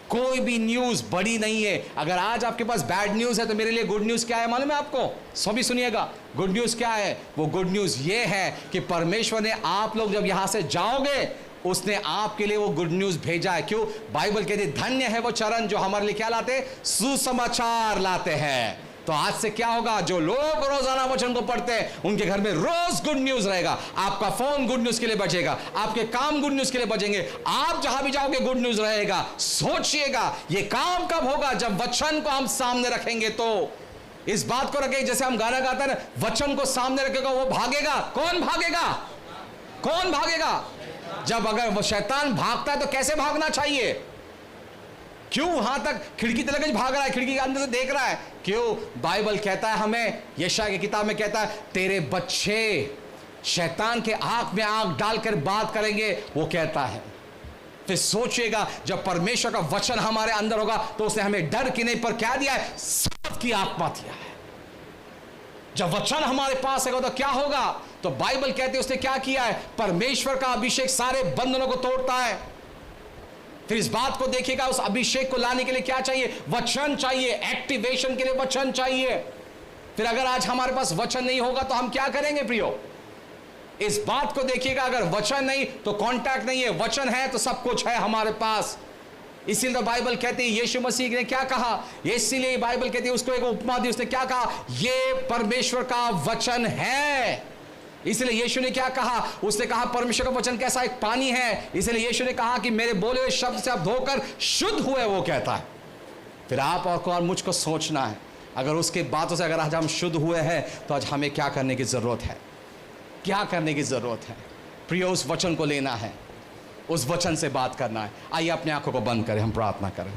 कोई भी न्यूज बड़ी नहीं है। अगर आज आपके पास बैड न्यूज है, तो मेरे लिए गुड न्यूज क्या है मालूम है आपको? सभी सुनिएगा, गुड न्यूज क्या है? वो गुड न्यूज ये है कि परमेश्वर ने, आप लोग जब यहां से जाओगे, उसने आपके लिए वो गुड न्यूज भेजा है। क्यों? बाइबल कहती है धन्य है वो चरण जो हमारे लिए क्या लाते, सुसमाचार लाते हैं। तो आज से क्या होगा, जो लोग रोजाना वचन को पढ़ते हैं उनके घर में रोज गुड न्यूज रहेगा। आपका फोन गुड न्यूज के लिए बजेगा, आपके काम गुड न्यूज के लिए बजेंगे, आप जहां भी जाओगे गुड न्यूज रहेगा। सोचिएगा, ये काम कब होगा? जब वचन को हम सामने रखेंगे। तो इस बात को रखें, जैसे हम गाना गाते हैं ना, वचन को सामने रखेगा वो भागेगा। कौन भागेगा? कौन भागेगा? जब अगर वो शैतान भागता है तो कैसे भागना चाहिए? क्यों वहां तक खिड़की तक भाग रहा है, खिड़की के अंदर से देख रहा है? क्यों? बाइबल कहता है हमें, यशायाह की किताब में कहता है, तेरे बच्चे शैतान के आंख में आंख डालकर बात करेंगे, वो कहता है। फिर सोचिएगा, जब परमेश्वर का वचन हमारे अंदर होगा तो उसने हमें डर की नहीं पर क्या दिया है, साथ की आत्मा दिया है। जब वचन हमारे पास है तो क्या होगा? तो बाइबल कहती है उसने क्या किया है? परमेश्वर का अभिषेक सारे बंधनों को तोड़ता है। फिर इस बात को देखिएगा, उस अभिषेक को लाने के लिए क्या चाहिए? वचन चाहिए। एक्टिवेशन के लिए वचन चाहिए। फिर अगर आज हमारे पास वचन नहीं होगा तो हम क्या करेंगे प्रियो? इस बात को देखिएगा, अगर वचन नहीं तो कांटेक्ट नहीं है, वचन है तो सब कुछ है हमारे पास। इसीलिए तो बाइबल कहती है, यीशु मसीह ने क्या कहा? इसीलिए बाइबल कहती है, उसको एक उपमा दी, उसने क्या कहा? ये परमेश्वर का वचन है। इसलिए यीशु ने क्या कहा? उसने कहा परमेश्वर का वचन कैसा? एक पानी है। इसलिए यीशु ने कहा कि मेरे बोले हुए शब्द से आप धोकर शुद्ध हुए, वो कहता है। फिर आप और मुझको सोचना है, अगर उसके बातों से अगर आज हम शुद्ध हुए हैं तो आज हमें क्या करने की जरूरत है? क्या करने की जरूरत है प्रियो? उस वचन को लेना है, उस वचन से बात करना है। आइए अपने आंखों को बंद करें, हम प्रार्थना करें।